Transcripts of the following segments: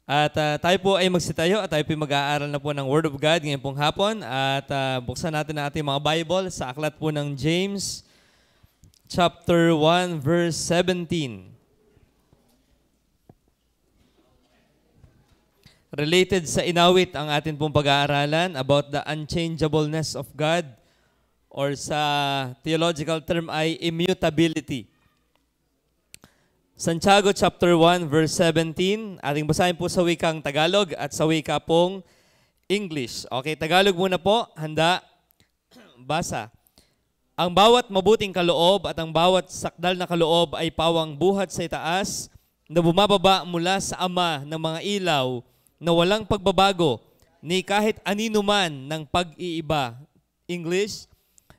At tayo po ay magsitayo at tayo po mag-aaral na po ng Word of God ngayon pong hapon. At buksan natin ang ating mga Bible sa aklat po ng James, chapter 1, verse 17. Related sa inawit ang atin pong pag-aaralan about the unchangeableness of God, or sa theological term ay immutability. Santiago chapter 1 verse 17, ating basahin po sa wikang Tagalog at sa wika pong English. Okay, Tagalog muna po, handa, basa. Ang bawat mabuting kaloob at ang bawat sakdal na kaloob ay pawang buhat sa itaas na bumababa mula sa Ama ng mga ilaw na walang pagbabago ni kahit anino man ng pag-iiba. English,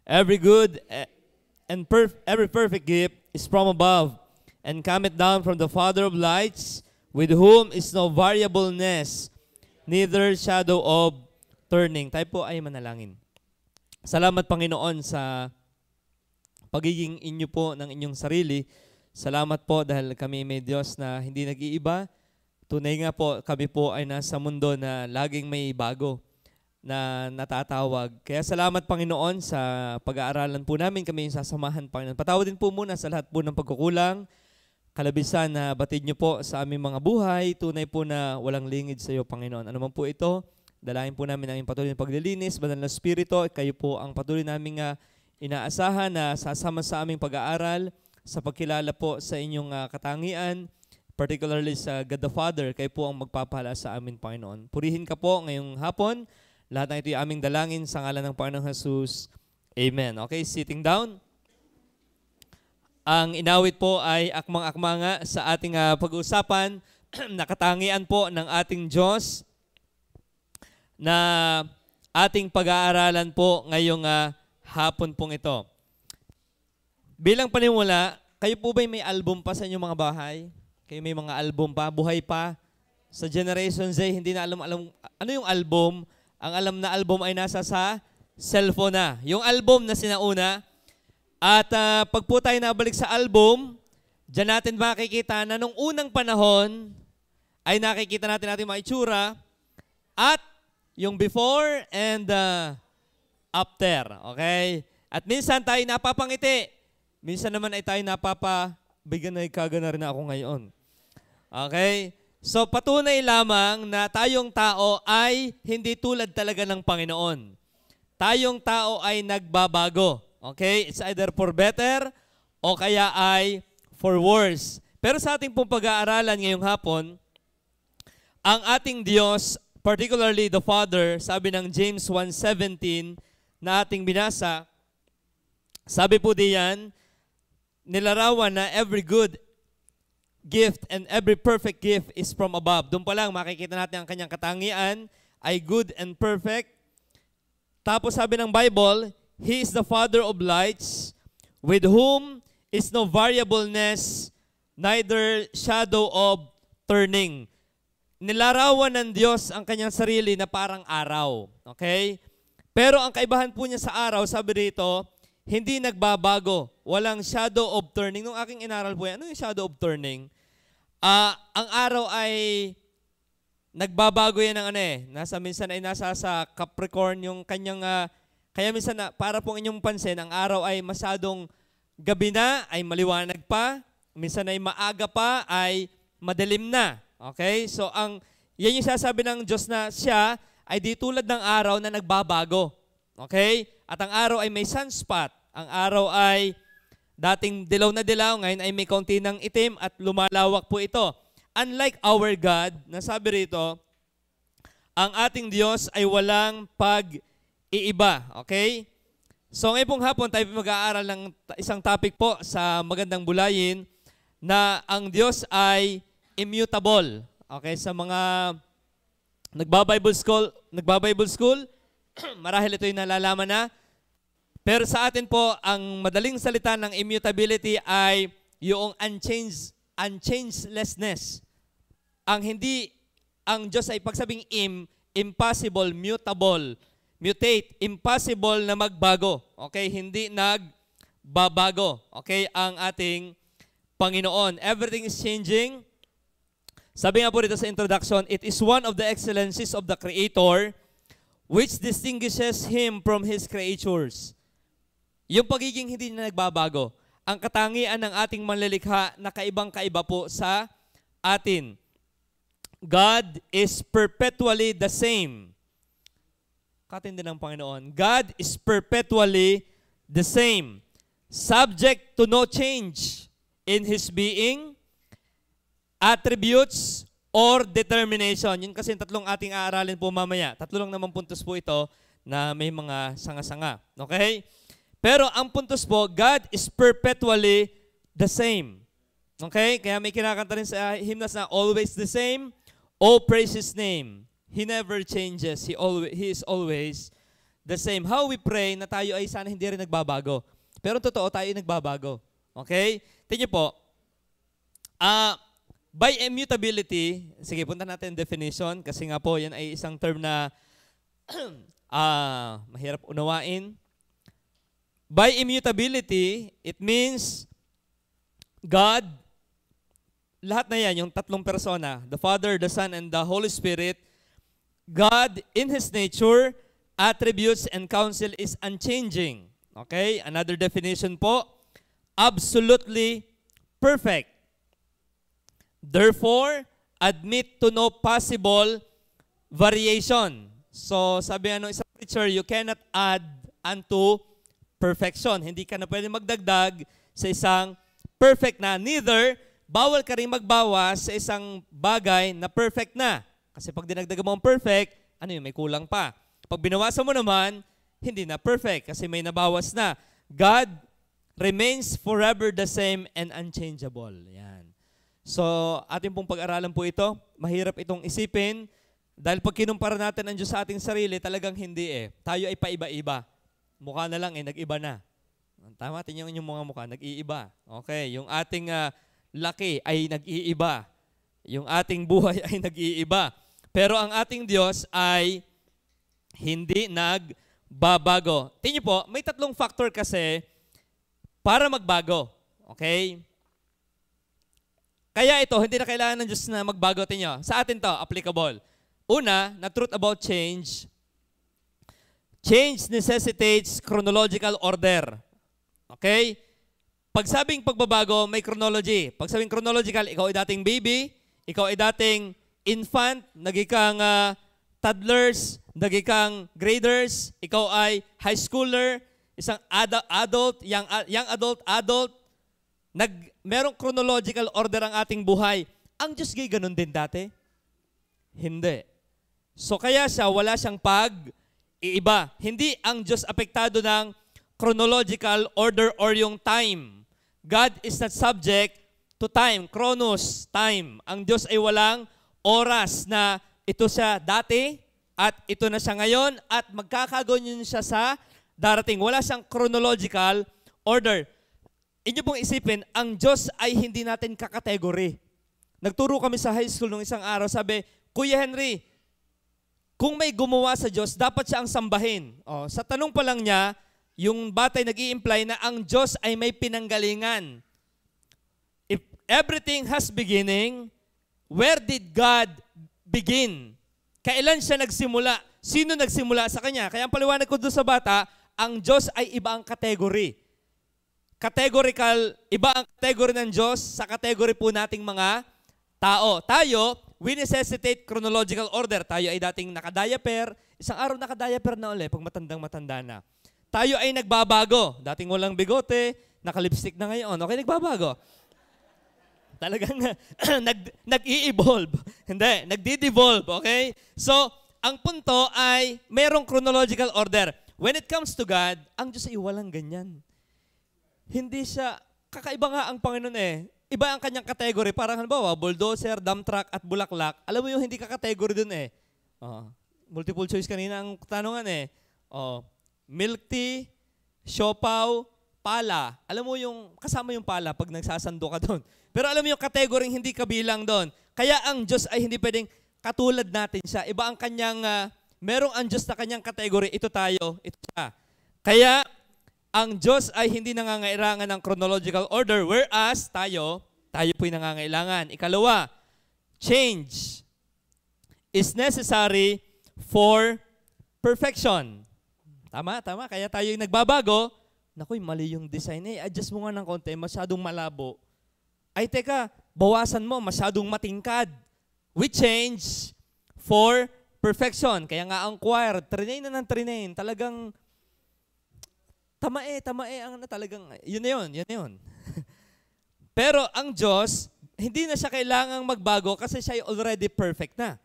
every good and every perfect gift is from above, and cometh down from the Father of lights, with whom is no variableness, neither shadow of turning. Tayo po ay manalangin. Salamat, Panginoon, sa pagiging inyo po ng inyong sarili. Salamat po dahil kami may Diyos na hindi nag-iiba. Tunay nga po, kami po ay nasa mundo na laging may bago na natatawag. Kaya salamat, Panginoon, sa pag-aaralan po namin. Kami yung sasamahan, Panginoon. Patawadin po muna sa lahat po ng pagkukulang, kalabisan na batid niyo po sa aming mga buhay, tunay po na walang lingid sa iyo, Panginoon. Ano man po ito, dalahin po namin ang patuloy na paglilinis, banal na Espiritu, kayo po ang patuloy namin inaasahan na sasama sa aming pag-aaral, sa pagkilala po sa inyong katangian, particularly sa God the Father, kayo po ang magpapahala sa amin, Panginoon. Purihin ka po ngayong hapon, lahat ng ito ay aming dalangin sa ngalan ng Panginoong Jesus. Amen. Okay, sitting down. Ang inawit po ay akmang-akma nga sa ating pag-uusapan, nakatangian po ng ating Diyos na ating pag-aaralan po ngayong hapon pong ito. Bilang panimula, kayo po ba'y may album pa sa inyong mga bahay? Kayo may mga album pa, buhay pa? Sa Generation Z, hindi na alam ano yung album. Ang alam na album ay nasa sa cellphone na. Yung album na sinauna. At pag po tayo nabalik sa album, dyan natin makikita na nung unang panahon ay nakikita natin ating mga itsura at yung before and after. Okay? At minsan tayo napapangiti. Minsan naman ay tayo napapabigyan na ikagana rin ako ngayon. Okay? So patunay lamang na tayong tao ay hindi tulad talaga ng Panginoon. Tayong tao ay nagbabago. Okay? It's either for better o kaya ay for worse. Pero sa ating pong pag-aaralan ngayong hapon, ang ating Diyos, particularly the Father, sabi ng James 1:17 na ating binasa, sabi po diyan, nilarawan na every good gift and every perfect gift is from above. Doon pa lang makikita natin ang kanyang katangian ay good and perfect. Tapos sabi ng Bible, He is the Father of lights, with whom is no variableness, neither shadow of turning. Nilarawan ng Diyos ang kanyang sarili na parang araw. Okay? Pero ang kaibahan po niya sa araw, sabi rito, hindi nagbabago. Walang shadow of turning. Nung aking inaral po yan, ano yung shadow of turning? Ang araw ay nagbabago yan ng minsan ay nasa sa Capricorn yung kanyang kaya minsan para pong inyong pansin, ang araw ay masyadong gabi na, ay maliwanag pa. Minsan ay maaga pa, ay madilim na. Okay? So, yan yung sasabi ng Diyos na siya ay di tulad ng araw na nagbabago. Okay? At ang araw ay may sunspot. Ang araw ay dating dilaw na dilaw, ngayon ay may kaunti ng itim at lumalawak po ito. Unlike our God, na sabi rito, ang ating Diyos ay walang pag-iiba. Okay? So ngayon pong hapon tayo mag-aaral ng isang topic po sa Magandang Bulayin na ang Diyos ay immutable. Okay? Sa mga nagba-Bible school, marahil ito yung nalalaman na. Pero sa atin po, ang madaling salita ng immutability ay yung unchangelessness. Ang Diyos ay pagsabing impossible, mutable, mutate, impossible na magbago. Okay? Hindi nagbabago. Okay? Ang ating Panginoon. Everything is changing. Sabi nga po dito sa introduction, it is one of the excellencies of the Creator which distinguishes Him from His creatures. Yung pagiging hindi na nagbabago. Ang katangian ng ating manlilikha na kaibang-kaiba po sa atin. God is perpetually the same. Katindi ng Panginoon. God is perpetually the same. Subject to no change in His being, attributes, or determination. Yun kasi yung tatlong ating aaralin po mamaya. Tatlo lang naman puntos po ito na may mga sanga-sanga. Okay? Pero ang puntos po, God is perpetually the same. Okay? Kaya may kinakanta rin sa hymnas na always the same. Oh, praise His name. He never changes. He is always the same. How we pray na tayo ay sana hindi rin nagbabago. Pero totoo, tayo ay nagbabago. Okay? Tingnan po. By immutability, sige, punta natin definition kasi nga po, yan ay isang term na mahirap unawain. By immutability, it means God, lahat na yan, yung tatlong persona, the Father, the Son, and the Holy Spirit, God, in His nature, attributes, and counsel is unchanging. Okay? Another definition po, absolutely perfect. Therefore, admit to no possible variation. So, sabi isang preacher, you cannot add unto perfection. Hindi ka na pwede magdagdag sa isang perfect na. Neither, bawal ka rin magbawas sa isang bagay na perfect na. Kasi pag dinagdagan mo ang perfect, may kulang pa. Pag binawasan mo naman, hindi na perfect kasi may nabawas na. God remains forever the same and unchangeable. Yan. So, ating pong pag-aralan po ito. Mahirap itong isipin dahil pag kinumpara natin ang Diyos sa ating sarili, talagang hindi eh. Tayo ay paiba-iba. Mukha na lang nag-iba na. Tama, tingnan yung mga mukha, nag-iiba. Okay, yung ating laki ay nag-iiba. Yung ating buhay ay nag-iiba. Pero ang ating Diyos ay hindi nagbabago. Tingnan po, may tatlong factor kasi para magbago. Okay? Kaya ito, hindi na kailangan ng Diyos na magbago. Tingnan nyo. Sa atin to, applicable. Una, na truth about change. Change necessitates chronological order. Okay? Pag sabing pagbabago, may chronology. Pag sabing chronological, ikaw ay dating baby, ikaw ay dating infant, nagikang toddlers, nagikang graders, ikaw ay high schooler, isang adult, young adult, merong chronological order ang ating buhay. Ang Diyos gay ganun din dati? Hindi. So kaya wala siyang pag-iiba. Hindi ang Diyos apektado ng chronological order or yung time. God is not subject to time, chronos, time. Ang Diyos ay walang oras na ito siya dati at ito na siya ngayon at magkakaganyan siya sa darating. Wala siyang chronological order. Inyo pong isipin, ang Diyos ay hindi natin kakategory. Nagturo kami sa high school nung isang araw, sabi, Kuya Henry, kung may gumawa sa Diyos, dapat siya ang sambahin. Sa tanong pa lang niya, yung batay nag-i-imply na ang Diyos ay may pinanggalingan. If everything has beginning, where did God begin? Kailan siya nagsimula? Sino nagsimula sa Kanya? Kaya ang paliwanag ko doon sa bata, ang Diyos ay iba ang kategory. Categorical, iba ang kategory ng Diyos sa kategory po nating mga tao. Tayo, we necessitate chronological order. Tayo ay dating nakadiaper, isang araw nakadiaper na ulit pag matandang-matanda na. Tayo ay nagbabago. Dating walang bigote, nakalipstick na ngayon. Okay, nagbabago. Talagang nag-i-evolve. Hindi, nagdi-devolve. Okay? So, ang punto ay mayroong chronological order. When it comes to God, ang Diyos ay walang ganyan. Hindi siya, kakaiba nga ang Panginoon eh. Iba ang kanyang category. Parang halimbawa, bulldozer, dump truck, at bulaklak. Alam mo yung hindi ka-category dun eh. Multiple choice kanina ang tanungan eh. Milk tea, siopaw, pala. Alam mo yung, kasama yung pala pag nagsasando ka doon. Pero alam mo yung category hindi kabilang doon. Kaya ang Diyos ay hindi pwedeng katulad natin siya. Iba ang kanyang, merong ang Diyos na kanyang category. Ito tayo, ito siya. Kaya, ang Diyos ay hindi nangangailangan ng chronological order, whereas tayo po'y nangangailangan. Ikalawa, change is necessary for perfection. Tama, tama. Kaya tayo yung nagbabago. Naku, mali yung design. Adjust mo nga ng konti, masyadong malabo. Ay, teka, bawasan mo, masyadong matingkad. We change for perfection. Kaya nga ang choir, trinain na ng trinain. Talagang, tamae, ang talagang, yun na yun. Pero ang Diyos, hindi na siya kailangang magbago kasi siya ay already perfect na.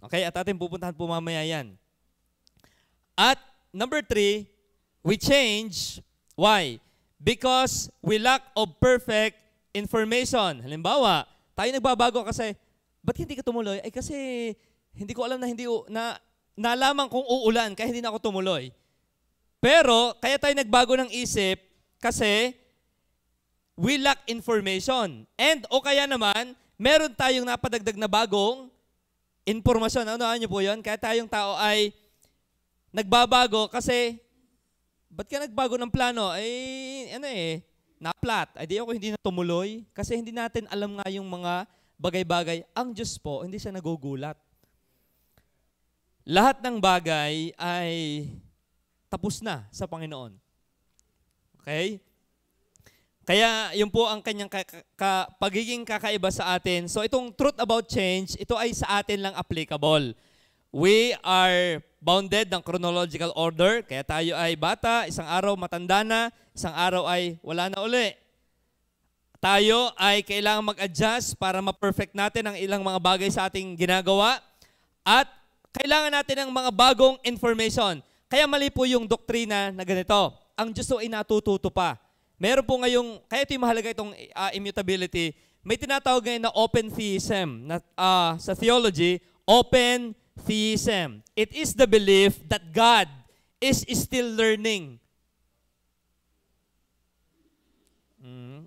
Okay, at ating pupuntahan po mamaya yan. At number 3, we change. Why? Because we lack of perfect information. Halimbawa, tayo nagbabago kasi, ba't hindi ka tumuloy? Ay kasi, hindi ko alam na nalaman kung uulan, kaya hindi na ako tumuloy. Pero, kaya tayo nagbago ng isip kasi we lack information. And, o kaya naman, meron tayong napadagdag na bagong informasyon. Ano niyo po yun? Kaya tayong tao ay nagbabago kasi, ba't ka nagbago ng plano? Na-flat. Ay di ako hindi na tumuloy kasi hindi natin alam nga yung mga bagay-bagay. Ang Diyos po, hindi siya nagugulat. Lahat ng bagay ay tapos na sa Panginoon. Okay? Kaya yun po ang kanyang pagiging kakaiba sa atin. So itong truth about change, ito ay sa atin lang applicable. We are bounded ng chronological order. Kaya tayo ay bata, isang araw matanda na, isang araw ay wala na uli. Tayo ay kailangan mag-adjust para ma-perfect natin ang ilang mga bagay sa ating ginagawa. At kailangan natin ng mga bagong information. Kaya mali po yung doktrina na ganito. Ang Diyos ay natututo pa. Meron po ngayong, kaya ito yung mahalaga itong immutability, may tinatawag ngayon na open theism. Sa theology, open theism. It is the belief that God is still learning.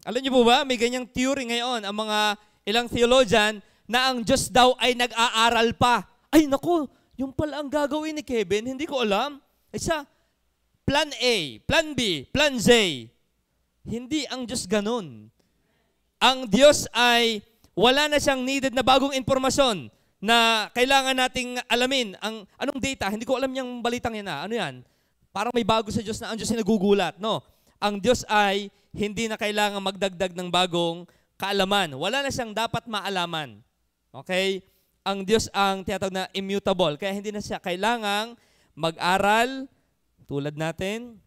Alam niyo po ba, may ganyang theory ngayon ang mga ilang theologian na ang Diyos daw ay nag-aaral pa. Ay naku, yung pala ang gagawin ni Kevin, hindi ko alam. Isa, plan A, plan B, plan Z. Hindi ang Diyos ganun. Ang Diyos ay wala na siyang needed na bagong impormasyon na kailangan nating alamin. Anong data? Hindi ko alam yung balitang yan. Ano yan? Parang may bago sa Diyos na ang Diyos ay nagugulat. No. Ang Diyos ay hindi na kailangan magdagdag ng bagong kaalaman. Wala na siyang dapat maalaman. Okay? Ang Diyos ang tinatawag na immutable. Kaya hindi na siya kailangang mag-aral tulad natin.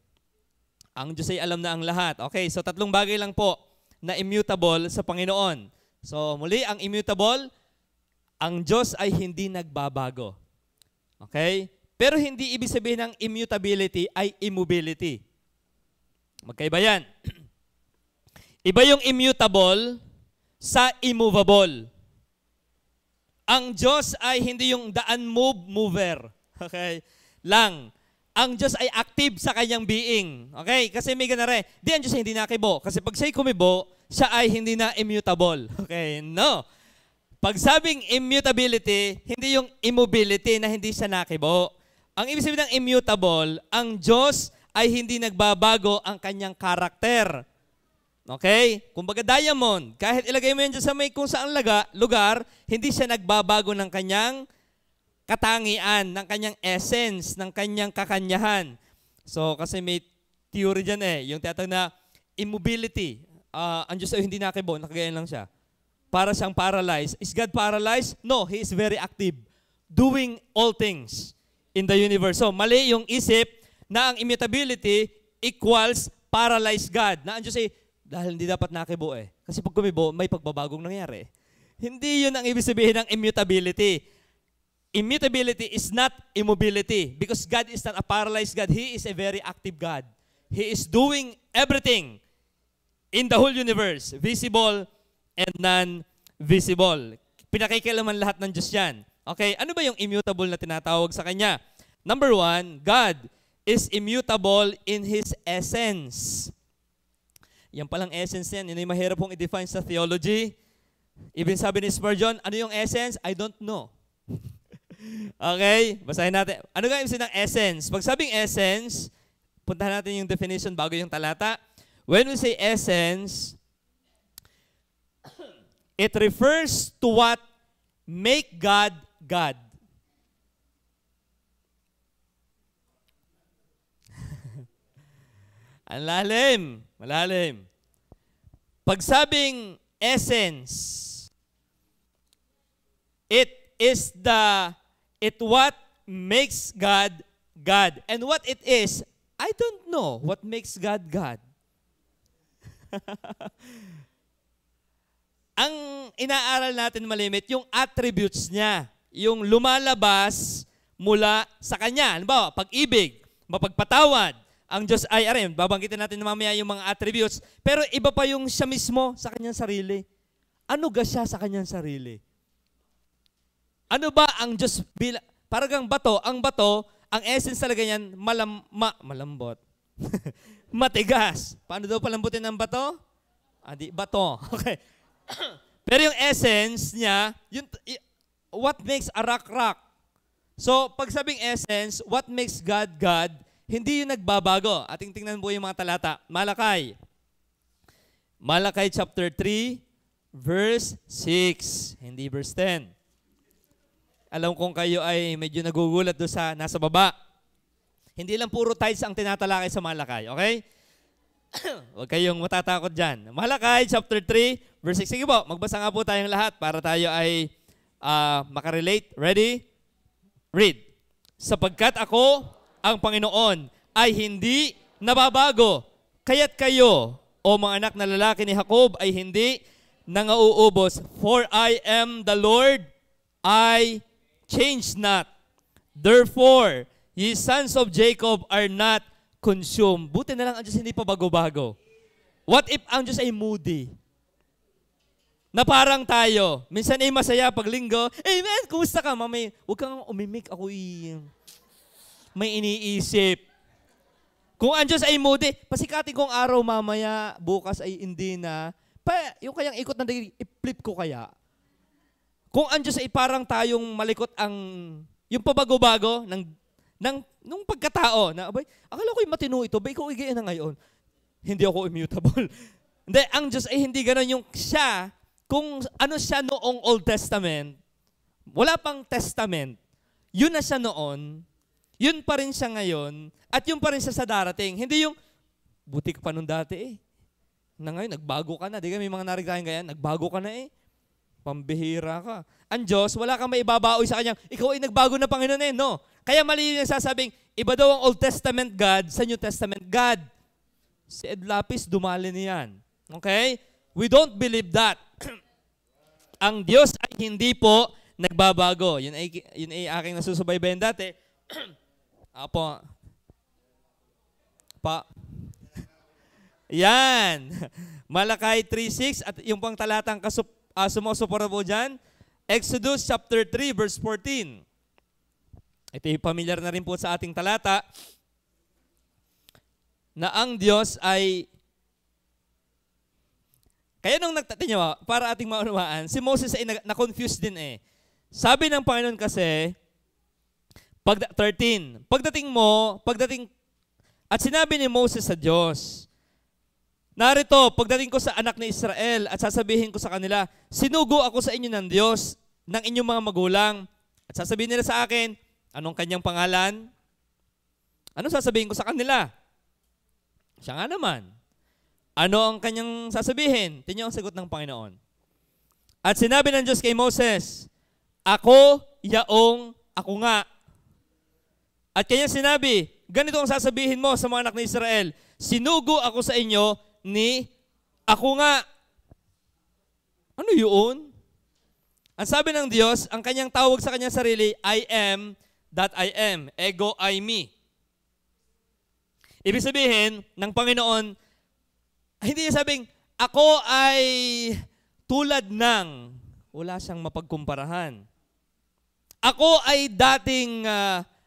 Ang Diyos ay alam na ang lahat. Okay, so 3 bagay lang po na immutable sa Panginoon. So muli, ang immutable, ang Diyos ay hindi nagbabago. Okay? Pero hindi ibig sabihin ng immutability ay immobility. Magkaiba yan. Iba yung immutable sa immovable. Ang Diyos ay hindi yung the unmoved mover. Okay? Ang Diyos ay active sa kanyang being. Okay? Kasi may gana rin. Di ang Diyos ay hindi nakibo. Kasi pag siya'y kumibo, siya ay hindi na immutable. Okay? No. Pag sabing immutability, hindi yung immobility na hindi siya nakibo. Ang ibig sabihin ng immutable, ang Diyos ay hindi nagbabago ang kanyang karakter. Okay? Kumbaga diamond, kahit ilagay mo yan dyan sa may kung saan lugar, hindi siya nagbabago ng kanyang katangian, ng kanyang essence, ng kanyang kakanyahan. So, kasi may theory dyan yung tinatawag na immobility. Ang Diyos ay hindi nakibo, nakagayan lang siya. Para siyang paralyzed. Is God paralyzed? No, He is very active, doing all things in the universe. So, mali yung isip na ang immutability equals paralyzed God. Na ang Diyos ay, dahil hindi dapat nakibo Kasi pag kumibo, may pagbabagong nangyari. Hindi yun ang ibig sabihin ng immutability. Immutability is not immobility because God is not a paralyzed God. He is a very active God. He is doing everything in the whole universe, visible and non-visible. Pinakikialaman lahat ng Diyos yan. Okay, ano ba yung immutable na tinatawag sa Kanya? Number 1, God is immutable in His essence. Yan palang essence yan. Yun yung mahirap pong i-define sa theology. Even sabi ni Spurgeon, ano yung essence? I don't know. Okay, basahin natin. Ano nga yung ng essence? Pag sabing essence, puntahan natin yung definition bago yung talata. When we say essence, it refers to what make God God? Ang lalim. Malalim. Pagsabing essence, it what makes God God. And what it is, I don't know what makes God God. Ang inaaral natin malimit, yung attributes niya, yung lumalabas mula sa Kanya. Halimbawa, pag-ibig, mapagpatawad, ang Diyos ay, babanggitin natin mamaya yung mga attributes, pero iba pa yung siya mismo sa Kanyang sarili. Ano ga siya sa Kanyang sarili? Ano ba ang Diyos parang bato? Ang bato, ang essence talaga niyan, malambot. Matigas. Paano daw palambutin ng bato? Bato. Okay. Pero yung essence niya, what makes a rock? So, pag sabing essence, what makes God God, hindi yung nagbabago. Ating tingnan po yung mga talata. Malakay chapter 3, verse 6. Hindi verse 10. Alam kong kayo ay medyo nagugulat doon sa nasa baba. Hindi lang puro tithes ang tinatalakay sa Malakay, okay? Huwag kayong matatakot dyan. Malakay chapter 3, verse 6. Sige po, magbasa nga po tayong lahat para tayo ay makarelate. Ready? Read. Sapagkat ako, ang Panginoon, ay hindi nababago. Kaya't kayo, o mga anak na lalaki ni Jacob, ay hindi nangauubos. For I am the Lord, I change not. Therefore, ye sons of Jacob are not consumed. Buti na lang ang Diyos hindi pa bago-bago. What if ang Diyos ay moody? Na parang tayo. Minsan ay masaya pag linggo. Amen, kumusta ka? Mamay, huwag kang umimik. Ako may iniisip. Kung ang Diyos ay moody, pasikatin kong araw mamaya, bukas ay hindi na. Yung kayang ikot na i-flip ko kaya. Kung ang Diyos ay parang tayong malikot yung pabago-bago nung pagkatao na, akala ko yung matino ito, ikaw igayin na ngayon. Hindi ako immutable. Hindi, ang Diyos ay hindi ganon yung siya, kung ano siya noong Old Testament, wala pang Testament, yun na siya noon, yun pa rin siya ngayon, at yun pa rin siya sa darating. Hindi yung, buti ka pa nung dati na ngayon, nagbago ka na. Di ka may mga narinig tayong ganyan, nagbago ka na Pambihira ka. Ang Diyos, wala kang maibabaoy sa Kanyang, ikaw ay nagbago na Panginoon no? Kaya mali yung sasabing, iba daw ang Old Testament God sa New Testament God. Si Ed Lapis, dumali niyan. Okay? We don't believe that. Ang Diyos ay hindi po nagbabago. Yun ay aking nasusubaybayan dati. Apo. Yan. Malakay 3:6 at yung pang talatang sumusuporta po dyan, Exodus chapter 3, verse 14. Ito yung familiar na rin po sa ating talata na ang Diyos ay, kaya nung nagtatinyo, para ating maunawaan, si Moses ay na-confused din Sabi ng Panginoon kasi, 13, at sinabi ni Moses sa Diyos, narito, pagdating ko sa anak ni Israel at sasabihin ko sa kanila, sinugo ako sa inyo ng Diyos, ng inyong mga magulang. At sasabihin nila sa akin, anong kanyang pangalan? Ano sasabihin ko sa kanila? Siya nga naman. Ano ang kanyang sasabihin? Tingnan ang sagot ng Panginoon. At sinabi ng Diyos kay Moses, ako, yaong, ako nga. At kanya sinabi, ganito ang sasabihin mo sa mga anak ni Israel, sinugo ako sa inyo ni ako nga. Ano yun? Ang sabi ng Diyos, ang kanyang tawag sa kanyang sarili, I am that I am. Ego, I, me. Ibig sabihin, ng Panginoon, hindi niya sabing, ako ay tulad ng, wala siyang mapagkumparahan. Ako ay dating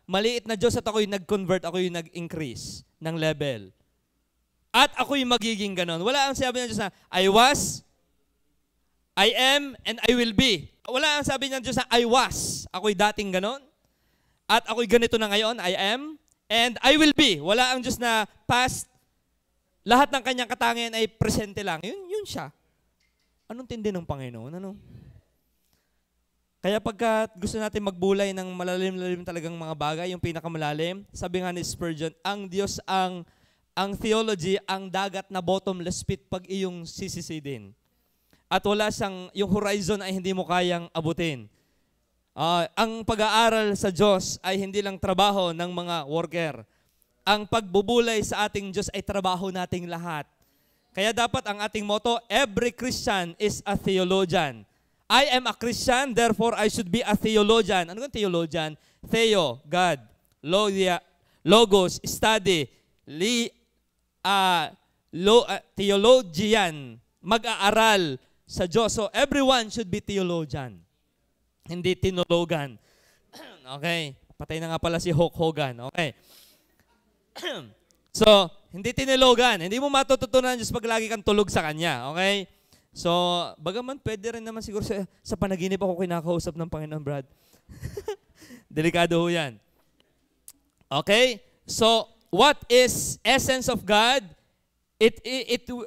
maliit na Diyos at ako'y nag-convert, ako'y nag-increase ng level. At ako'y magiging ganon. Wala ang sabi ng Diyos na, I was, I am, and I will be. Wala ang sabi ng Diyos na, I was. Ako'y dating ganon. At ako'y ganito na ngayon, I am, and I will be. Wala ang Diyos na past. Lahat ng kanyang katangian ay presente lang. Yun siya. Anong tindi ng Panginoon? Ano? Kaya pagka gusto natin magbulay ng malalim-lalim talagang mga bagay, yung pinakamalalim, sabi nga ni Spurgeon, ang Diyos ang theology, ang dagat na bottomless pit pag iyong sisisidin. At wala siyang, yung horizon ay hindi mo kayang abutin. Ang pag-aaral sa Diyos ay hindi lang trabaho ng mga worker. Ang pagbubulay sa ating Diyos ay trabaho nating lahat. Kaya dapat ang ating motto, every Christian is a theologian. I am a Christian, therefore I should be a theologian. Ano yung theologian? Theo, God. Logos, study. Theologian, mag-aaral sa Diyos. So everyone should be theologian. Hindi tinologan. Okay. Patay na nga pala si Hulk Hogan. Okay. So, hindi tinologan. Hindi mo matututunan Diyos pag lagi kang tulog sa Kanya. Okay? So, bagaman pwede rin naman siguro sa panaginip ako kinakausap ng Panginoon, Brad. Delikado ho yan. Okay? So, what is essence of God? It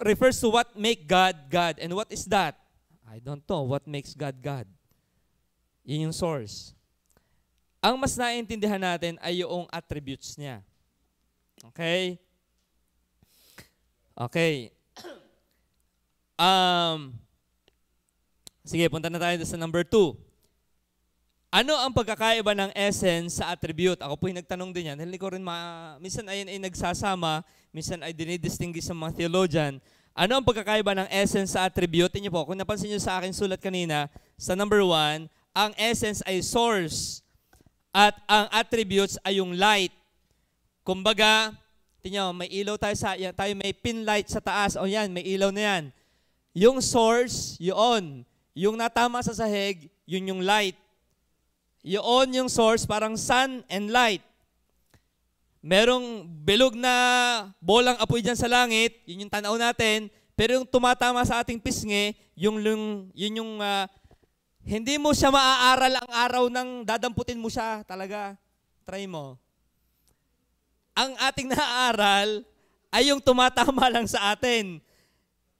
refers to what make God, God. And what is that? I don't know. What makes God, God? Yun yung source. Ang mas naiintindihan natin ay yung attributes niya. Okay? Okay. Sige, punta na tayo sa number 2. Ano ang pagkakaiba ng essence sa attribute? Ako po yung nagtanong din yan. Hindi ko rin minsan ay nagsasama, minsan ay dinidistinguish sa mga theologian. Ano ang pagkakaiba ng essence sa attribute? Tingnan po, kung napansin nyo sa akin sulat kanina, sa number 1, ang essence ay source at ang attributes ay yung light. Kumbaga, tingnan mo, may ilaw tayo may pin light sa taas. O yan, may ilaw na yan. Yung source, yun. Yung natama sa sahig, yun yung light. Yun yung source, parang sun and light. Merong bilog na bolang apoy dyan sa langit, yun yung tanaw natin, pero yung tumatama sa ating pisngi, yun yung hindi mo siya maaaral ang araw ng dadamputin mo siya talaga. Try mo. Ang ating naaaral ay yung tumatama lang sa atin.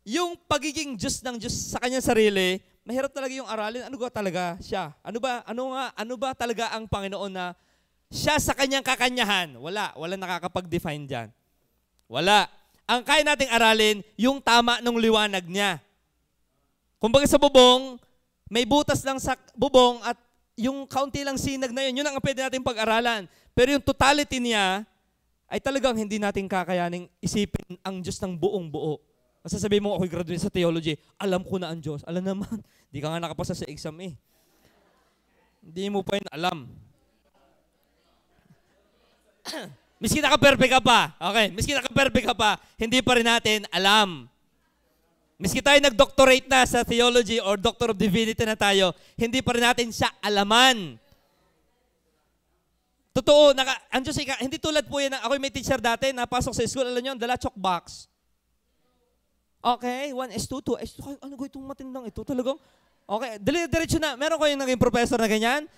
Yung pagiging Diyos ng Diyos sa kanyang sarili, mahirap talaga yung aralin. Ano ba talaga siya? Ano ba talaga ang Panginoon na siya sa kanyang kakanyahan? Wala nakakapag-define dyan. Wala. Ang kaya nating aralin, yung tama ng liwanag niya. Kumbaga sa bubong, may butas lang sa bubong at yung kaunti lang sinag na yun ang pwede natin pag-aralan. Pero yung totality niya, ay talagang hindi natin kakayaning isipin ang Diyos ng buong buo. Masasabihin mo, ako'y graduate sa theology, alam ko na ang Diyos. Alam naman, di ka nga nakapasa sa exam eh. Hindi mo pa yun alam. Miski naka-perfect ka pa, okay, miski naka-perfect ka pa, hindi pa rin natin alam. Miski tayo nag-doctorate na sa theology or Doctor of Divinity na tayo, hindi pa rin natin siya alaman. Totoo, ang Diyos, hindi tulad po yan, ako may teacher dati, napasok sa school, alam nyo, dala chalk box. Okay, 1S2, 2S2, ano ko itong matindang ito talagang? Okay, diretso na, meron ko yung naging professor na ganyan?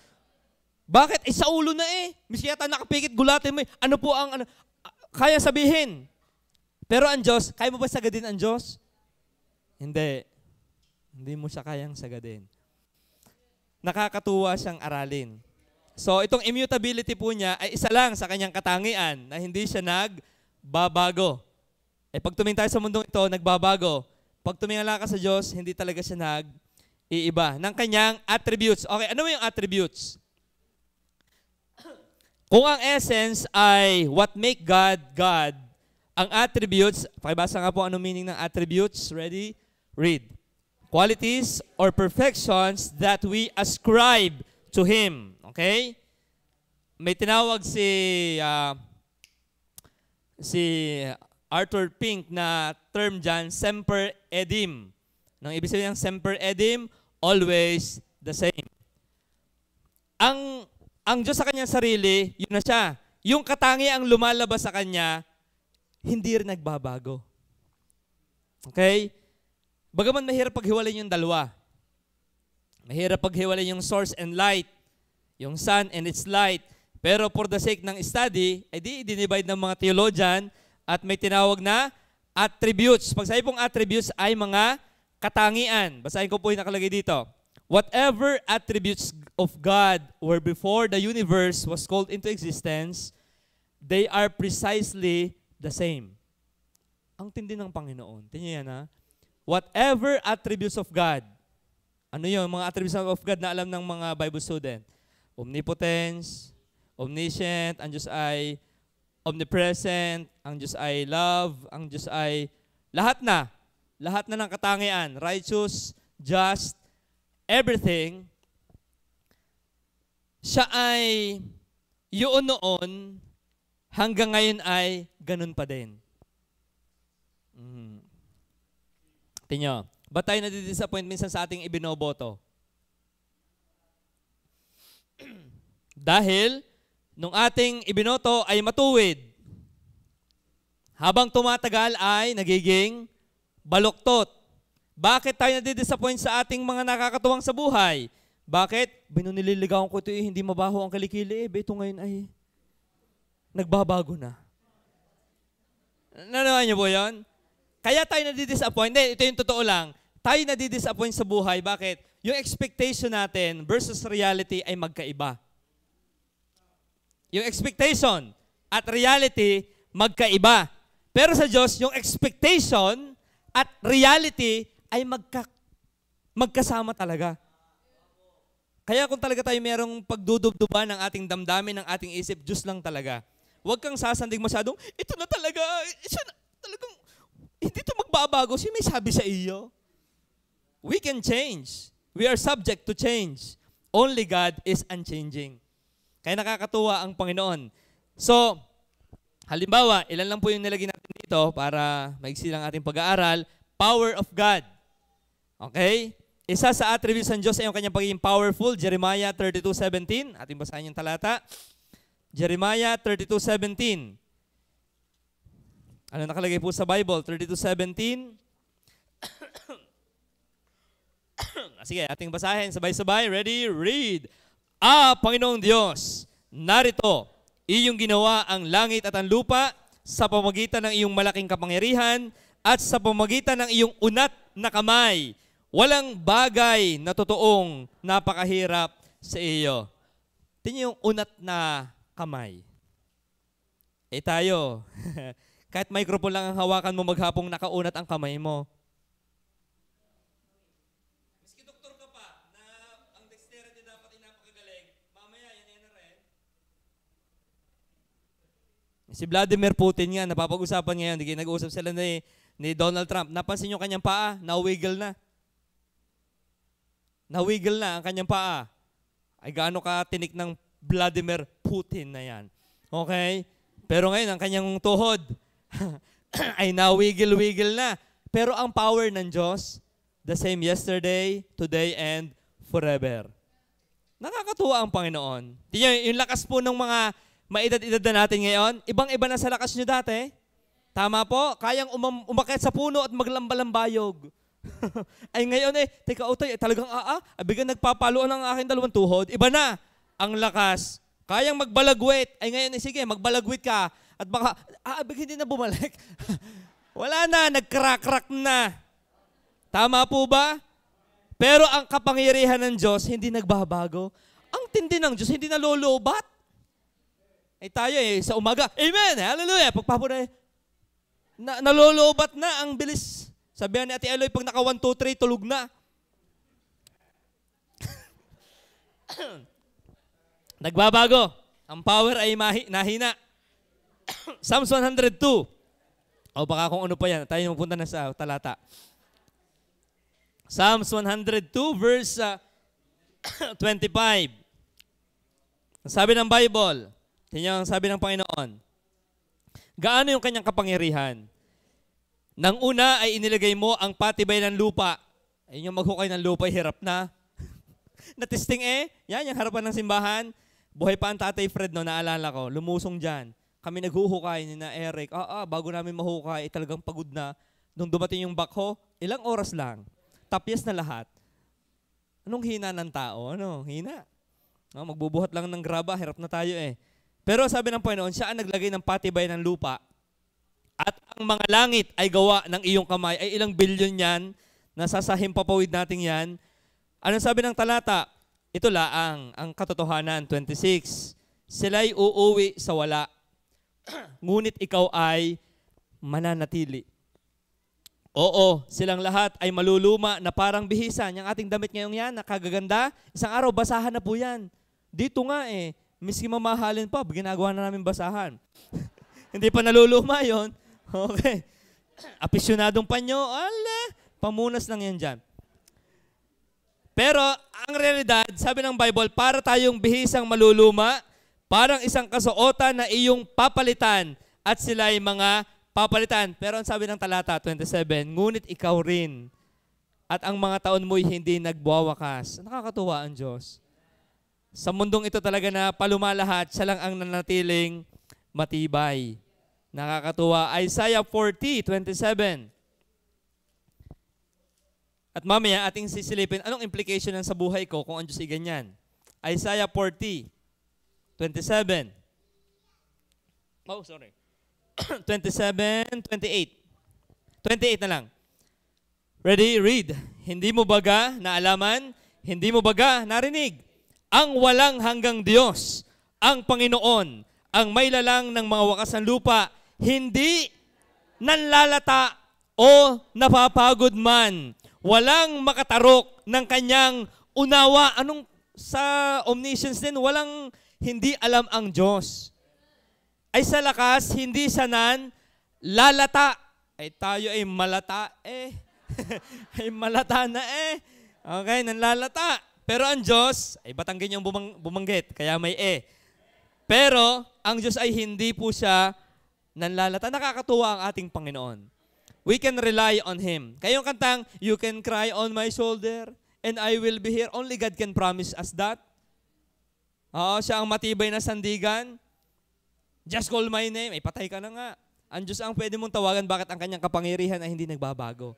Bakit? Sa ulo na eh. Miski yata nakapikit, gulatin mo eh. Ano po ang, kaya sabihin. Pero ang Diyos, kaya mo ba sagadin ang Diyos? Hindi. Hindi mo siya kayang sagadin. Nakakatuwa siyang aralin. So, itong immutability po niya ay isa lang sa kanyang katangian na hindi siya nagbabago. Pag tumingin tayo sa mundong ito, nagbabago. Pag tumingin ka sa Diyos, hindi talaga siya nag-iiba ng kanyang attributes. Okay, ano yung attributes? Kung ang essence ay what make God, God, ang attributes, pakibasa nga po ano meaning ng attributes. Ready? Read. Qualities or perfections that we ascribe to Him. Okay? May tinawag si Arthur Pink na term dyan, semper edim. Nang ibig sabihin ng semper edim, always the same. Ang Diyos sa kanyang sarili, yun na siya. Yung katangiang lumalabas sa kanya, hindi rin nagbabago. Okay? Bagaman mahirap paghiwalay yung dalawa. Mahirap paghiwalay yung source and light, yung sun and its light. Pero for the sake ng study, ay dinivide ng mga theologian at may tinawag na attributes. Pag sabi pong attributes ay mga katangian. Basahin ko po yung nakalagay dito. Whatever attributes of God were before the universe was called into existence, they are precisely the same. Ang tindi ng Panginoon. Tingnan yan ha. Whatever attributes of God, ano yun? Mga attributes of God na alam ng mga Bible student. Omnipotence, omniscient, ang Diyos ay omnipresent, ang Diyos ay love, ang Diyos ay lahat na ng katangian, righteous, just, everything, siya ay yun noon, hanggang ngayon ay ganun pa din. Tingnan, ba't tayo nadidisappoint minsan sa ating ibinoboto? Dahil, nung ating ibinoto ay matuwid. Habang tumatagal ay nagiging baluktot. Bakit tayo nadidisappoint sa ating mga nakakatuwang sa buhay? Bakit? Binunililigawan ko ito hindi mabaho ang kilikili. Ito ngayon ay nagbabago na. Nanawan niyo po yun? Kaya tayo nadidisappoint. Ito yung totoo lang. Tayo nadidisappoint sa buhay. Bakit? Yung expectation natin versus reality ay magkaiba. Yung expectation at reality, magkaiba. Pero sa Diyos, yung expectation at reality ay magkasama talaga. Kaya kung talaga tayo mayroong pagdudubduban ng ating damdamin, ng ating isip, Diyos lang talaga. Huwag kang sasandig masyadong, ito na talaga, talagang, hindi ito magbabago. Sino may sabi sa iyo? We can change. We are subject to change. Only God is unchanging. Kaya nakakatuwa ang Panginoon. So, halimbawa, ilan lang po yung nilagay natin dito para maigsi lang ating pag-aaral. Power of God. Okay? Isa sa attributes ng Diyos ay yung kanyang pagiging powerful. Jeremiah 32:17. Ating basahin yung talata. Jeremiah 32:17. Ano nakalagay po sa Bible? 32:17. Sige, ating basahin. Sabay-sabay. Ready? Read. Panginoong Diyos, narito, iyong ginawa ang langit at ang lupa sa pamamagitan ng iyong malaking kapangyarihan at sa pamamagitan ng iyong unat na kamay. Walang bagay na totoong napakahirap sa iyo. Tingnan yung unat na kamay. Tayo, kahit microphone lang ang hawakan mo, maghapong nakaunat ang kamay mo. Si Vladimir Putin nga, napapag-usapan ngayon, hindi nag-uusap sila ni Donald Trump. Napansin yung kanyang paa, na-wiggle na. Na-wiggle na ang kanyang paa. Ay gaano ka tinik ng Vladimir Putin na yan. Okay? Pero ngayon, ang kanyang tuhod ay na-wiggle-wiggle na. Pero ang power ng Diyos, the same yesterday, today, and forever. Nakakatuwa ang Panginoon. Tingnan, yung lakas po ng mga maedad-edad na natin ngayon, ibang-iba na sa lakas nyo dati. Tama po, kayang umakyat sa puno at maglambalambayog. Ay ngayon teka utoy, talagang abigan nagpapaluan ng aking dalawang tuhod, iba na ang lakas. Kayang magbalagwit. Ay ngayon sige, magbalagwit ka at baka, abig hindi na bumalik. Wala na, nag-crack na. Tama po ba? Pero ang kapangyarihan ng Diyos, hindi nagbabago. Ang tindi ng Diyos, hindi nalolobat. Tayo sa umaga, amen, hallelujah, pagpapunay, nalolobat na ang bilis. Sabihan ni Ate Eloy, pag naka 1, 2, 3, tulog na. Nagbabago. Ang power ay nahina. Psalms 102. O baka kung ano pa yan, tayo mapunta na sa talata. Psalms 102 verse 25. Sabi ng Bible, tingnan ang sabi ng Panginoon, gaano yung kanyang kapangyarihan? Nang una ay inilagay mo ang patibay ng lupa. Ayun yung maghukay ng lupa, hirap na. Natisting yan yung harapan ng simbahan. Buhay pa ang Tatay Fred, no, naalala ko, lumusong dyan. Kami naghuhukay ni na Eric. Bago namin mahukay, talagang pagod na. Nung dumating yung backhoe, ilang oras lang. Tapyas na lahat. Anong hina ng tao? Hina. Magbubuhat lang ng graba, hirap na tayo Pero sabi ng Panginoon, siya ang naglagay ng patibay ng lupa at ang mga langit ay gawa ng iyong kamay. Ay ilang bilyon yan, nasasahim papawid natin yan. Anong sabi ng talata? ito laang ang katotohanan. 26. Sila'y uuwi sa wala, ngunit ikaw ay mananatili. Oo, silang lahat ay maluluma na parang bihisan. Yung ating damit ngayong yan, nakagaganda, isang araw basahan na po yan. Dito nga miski mamahalin pa, ginagawa na namin basahan. Hindi pa naluluma yon. Okay. Apisyonadong panyo, pamunas lang yan dyan. Pero ang realidad, sabi ng Bible, para tayong bihisang maluluma, parang isang kasuotan na iyong papalitan at sila ay mga papalitan. Pero ang sabi ng talata 27, ngunit ikaw rin at ang mga taon mo'y hindi nagwawakas. Nakakatuwa ang Diyos. Sa mundong ito talaga na palumalahat, siya lang ang nanatiling matibay. Nakakatuwa. Isaiah 40:27. At mamaya ating sisilipin, anong implication ng sa buhay ko kung ang Diyos ay ganyan? Isaiah 40:27. 27, 28. 28 na lang. Ready? Read. Hindi mo baga naalaman? Hindi mo baga narinig? Ang walang hanggang Diyos, ang Panginoon, ang may lalang ng mga wakas ng lupa, hindi nanlalata o napapagod man. Walang makatarok ng kanyang unawa. Anong sa omniscience din? Walang hindi alam ang Diyos. Ay sa lakas, hindi sanan, lalata. Ay tayo ay malata ay malata na Okay, nanlalata. Pero ang Diyos, ay Batanggin yung bumanggit, kaya may Pero ang Diyos ay hindi po siya nanlalata. Nakakatuwa ang ating Panginoon. We can rely on Him. Kayong kantang, you can cry on my shoulder and I will be here. Only God can promise us that. Oo, siya ang matibay na sandigan. Just call my name. Ay, patay ka na nga. Ang Diyos ang pwede mong tawagan, bakit ang kanyang kapangyarihan ay hindi nagbabago.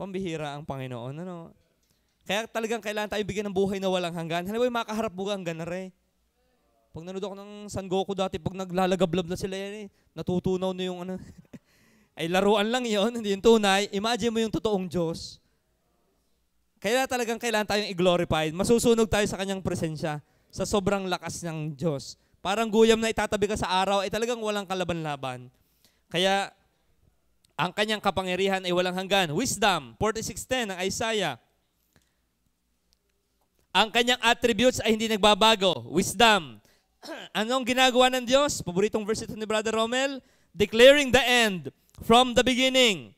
Pambihira ang Panginoon. Ano? Kaya talagang kailangan tayo bigyan ng buhay na walang hanggan. Halimbawa, makaharap buka hanggan na rin. Pag nanood ako ng San Goku dati, pag naglalagablab na sila yan natutunaw na yung ay laruan lang yon, hindi yung tunay. Imagine mo yung totoong Diyos. Kaya talagang kailangan tayong i-glorified. Masusunog tayo sa kanyang presensya sa sobrang lakas ng Diyos. Parang guyam na itatabi ka sa araw ay talagang walang kalaban-laban. Kaya ang kanyang kapangyarihan ay walang hanggan. Wisdom, 46:10 ng Isaiah. Ang kanyang attributes ay hindi nagbabago. Wisdom. Anong ginagawa ng Diyos? Paboritong verse ito ni Brother Romel. Declaring the end from the beginning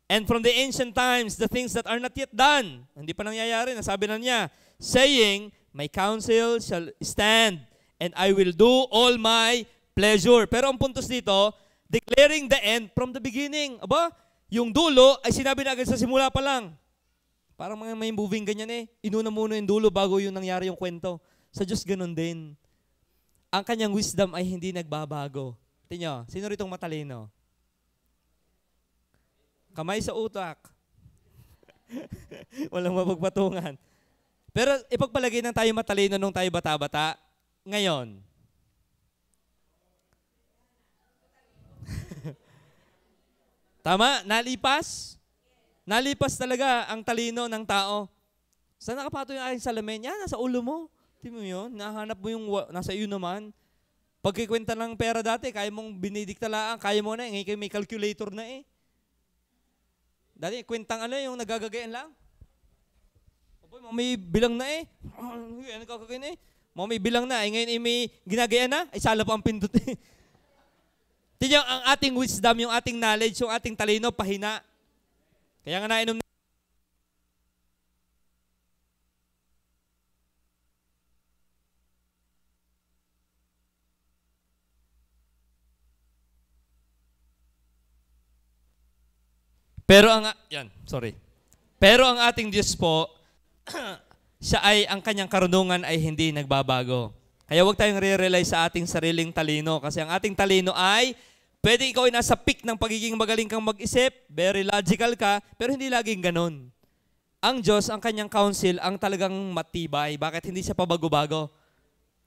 and from the ancient times, the things that are not yet done. Hindi pa nangyayari. Nasabi na niya, saying, my counsel shall stand and I will do all my pleasure. Pero ang puntos dito, declaring the end from the beginning. Aba, yung dulo ay sinabi na agad sa simula pa lang. Parang mga may moving ganyan Inuna muna yung dulo bago yung nangyari yung kwento. Sa Diyos ganun din. Ang kanyang wisdom ay hindi nagbabago. Tingnan, sino ritong matalino? Kamay sa utak. Walang mapagpatungan. Pero ipagpalagay ng tayo matalino nung tayo bata-bata. Ngayon. Tama? Nalipas? Nalipas talaga ang talino ng tao. Saan nakapato yung aking salamin? Yan, nasa ulo mo. Tingnan mo yun. Nahanap mo yung nasa iyo naman. Pagkikwenta ng pera dati, kaya mong binidiktalaan, kaya mo na. Ngayon kayo may calculator na Dati, kwentang yung nagagagayan lang. May bilang na Ano kakagayan may bilang na. Ngayon may ginagayaan na. Ay sala pa ang pindot Tingnan ang ating wisdom, yung ating knowledge, yung ating talino, pahina. Kaya nga nainom Pero ang ating Diyos po, siya ay ang kanyang karunungan ay hindi nagbabago. Kaya huwag tayong re-rely sa ating sariling talino. Kasi ang ating talino ay, pwede ikaw ay nasa peak ng pagiging magaling kang mag-isip, very logical ka, pero hindi laging ganun. Ang Diyos, ang kanyang counsel, ang talagang matibay. Bakit hindi siya pabago-bago?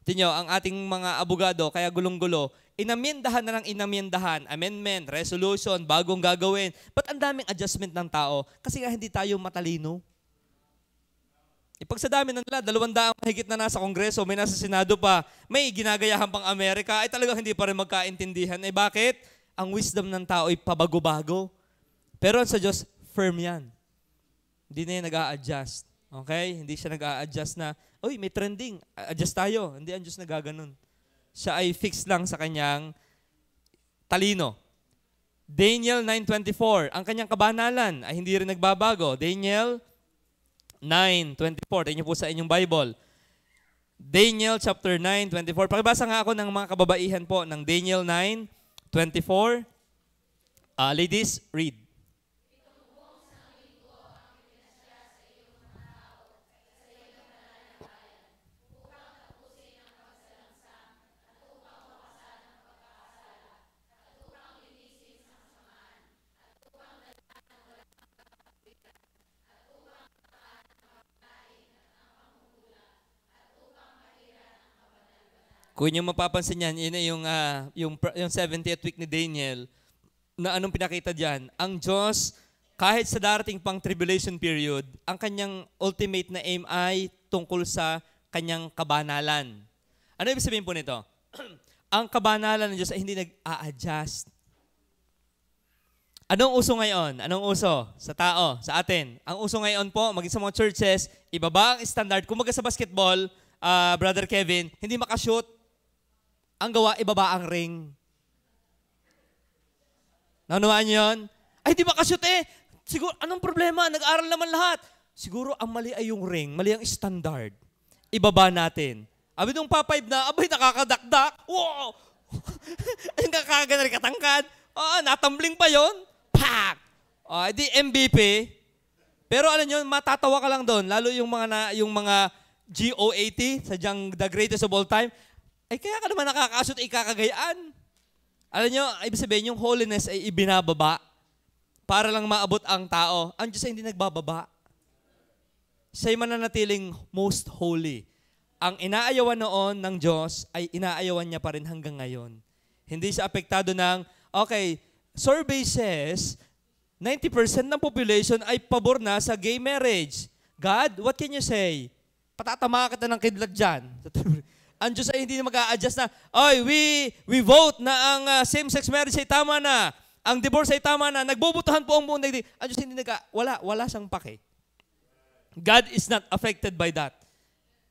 Tingnan, ang ating mga abogado, kaya gulong-gulo, inamyendahan na lang inamyendahan, amendment, resolution, bagong gagawin. Ba't ang daming adjustment ng tao? Kasi nga hindi tayo matalino. Pag sa dami na nila, 200 mahigit na nasa Kongreso, may nasa Senado pa, may ginagayahan pang Amerika, ay talagang hindi pa rin magkaintindihan. Eh bakit? Ang wisdom ng tao ay pabago-bago. Pero sa Diyos, firm yan. Hindi na yan nag-a-adjust. Okay? Hindi siya nag-a-adjust na, uy, may trending, adjust tayo. Hindi ang Diyos nagaganon. Siya ay fixed lang sa kanyang talino. Daniel 9:24, ang kanyang kabanalan ay hindi rin nagbabago. Daniel 9:24, tingnan niyo po sa inyong Bible. Daniel chapter 9:24. Pakibasa nga ako ng mga kababaihan po ng Daniel 9:24. Ladies, read. Kung yung mapapansin yan, yun ay yung 70th week ni Daniel, na anong pinakita diyan? Ang Diyos, kahit sa darating pang tribulation period, ang kanyang ultimate na aim ay tungkol sa kanyang kabanalan. Ano ibig sabihin po nito? Ang kabanalan ng Diyos ay hindi nag-a-adjust. Anong uso ngayon? Anong uso sa tao, sa atin? Ang uso ngayon po, maging sa mga churches, ibaba ang standard. Kung sa basketball, Brother Kevin, hindi makashoot. Ang gawa, ibaba ang ring. Naunawaan niyo yun? Ay, di makashoot eh. Siguro, anong problema? Nag-aral naman lahat. Siguro, ang mali ay yung ring. Mali ang standard. Ibaba natin. Abi nung pa-5 na, abay, nakakadakdak. Wow! Ang kakaganari katangkad. Natambling pa yon. Pak! Di MVP. Pero alam nyo, matatawa ka lang doon. Lalo yung mga GOAT, sadyang the greatest of all time. Ay kaya ka naman nakakasot ay kakagayaan. Alam nyo, ibig sabihin, yung holiness ay ibinababa para lang maabot ang tao. Ang Diyos ay hindi nagbababa. Siya'y mananatiling most holy. Ang inaayawan noon ng Diyos ay inaayawan niya pa rin hanggang ngayon. Hindi siya apektado ng, okay, survey says, 90% ng population ay pabor na sa gay marriage. God, what can you say? Patatama kita ng kidlat dyan. Ang Diyos ay hindi mag-a-adjust na, we vote na ang same-sex marriage ay tama na. Ang divorce ay tama na. Nagbobotohan po ang buong daigdig. Ang Diyos hindi wala siyang pake. God is not affected by that.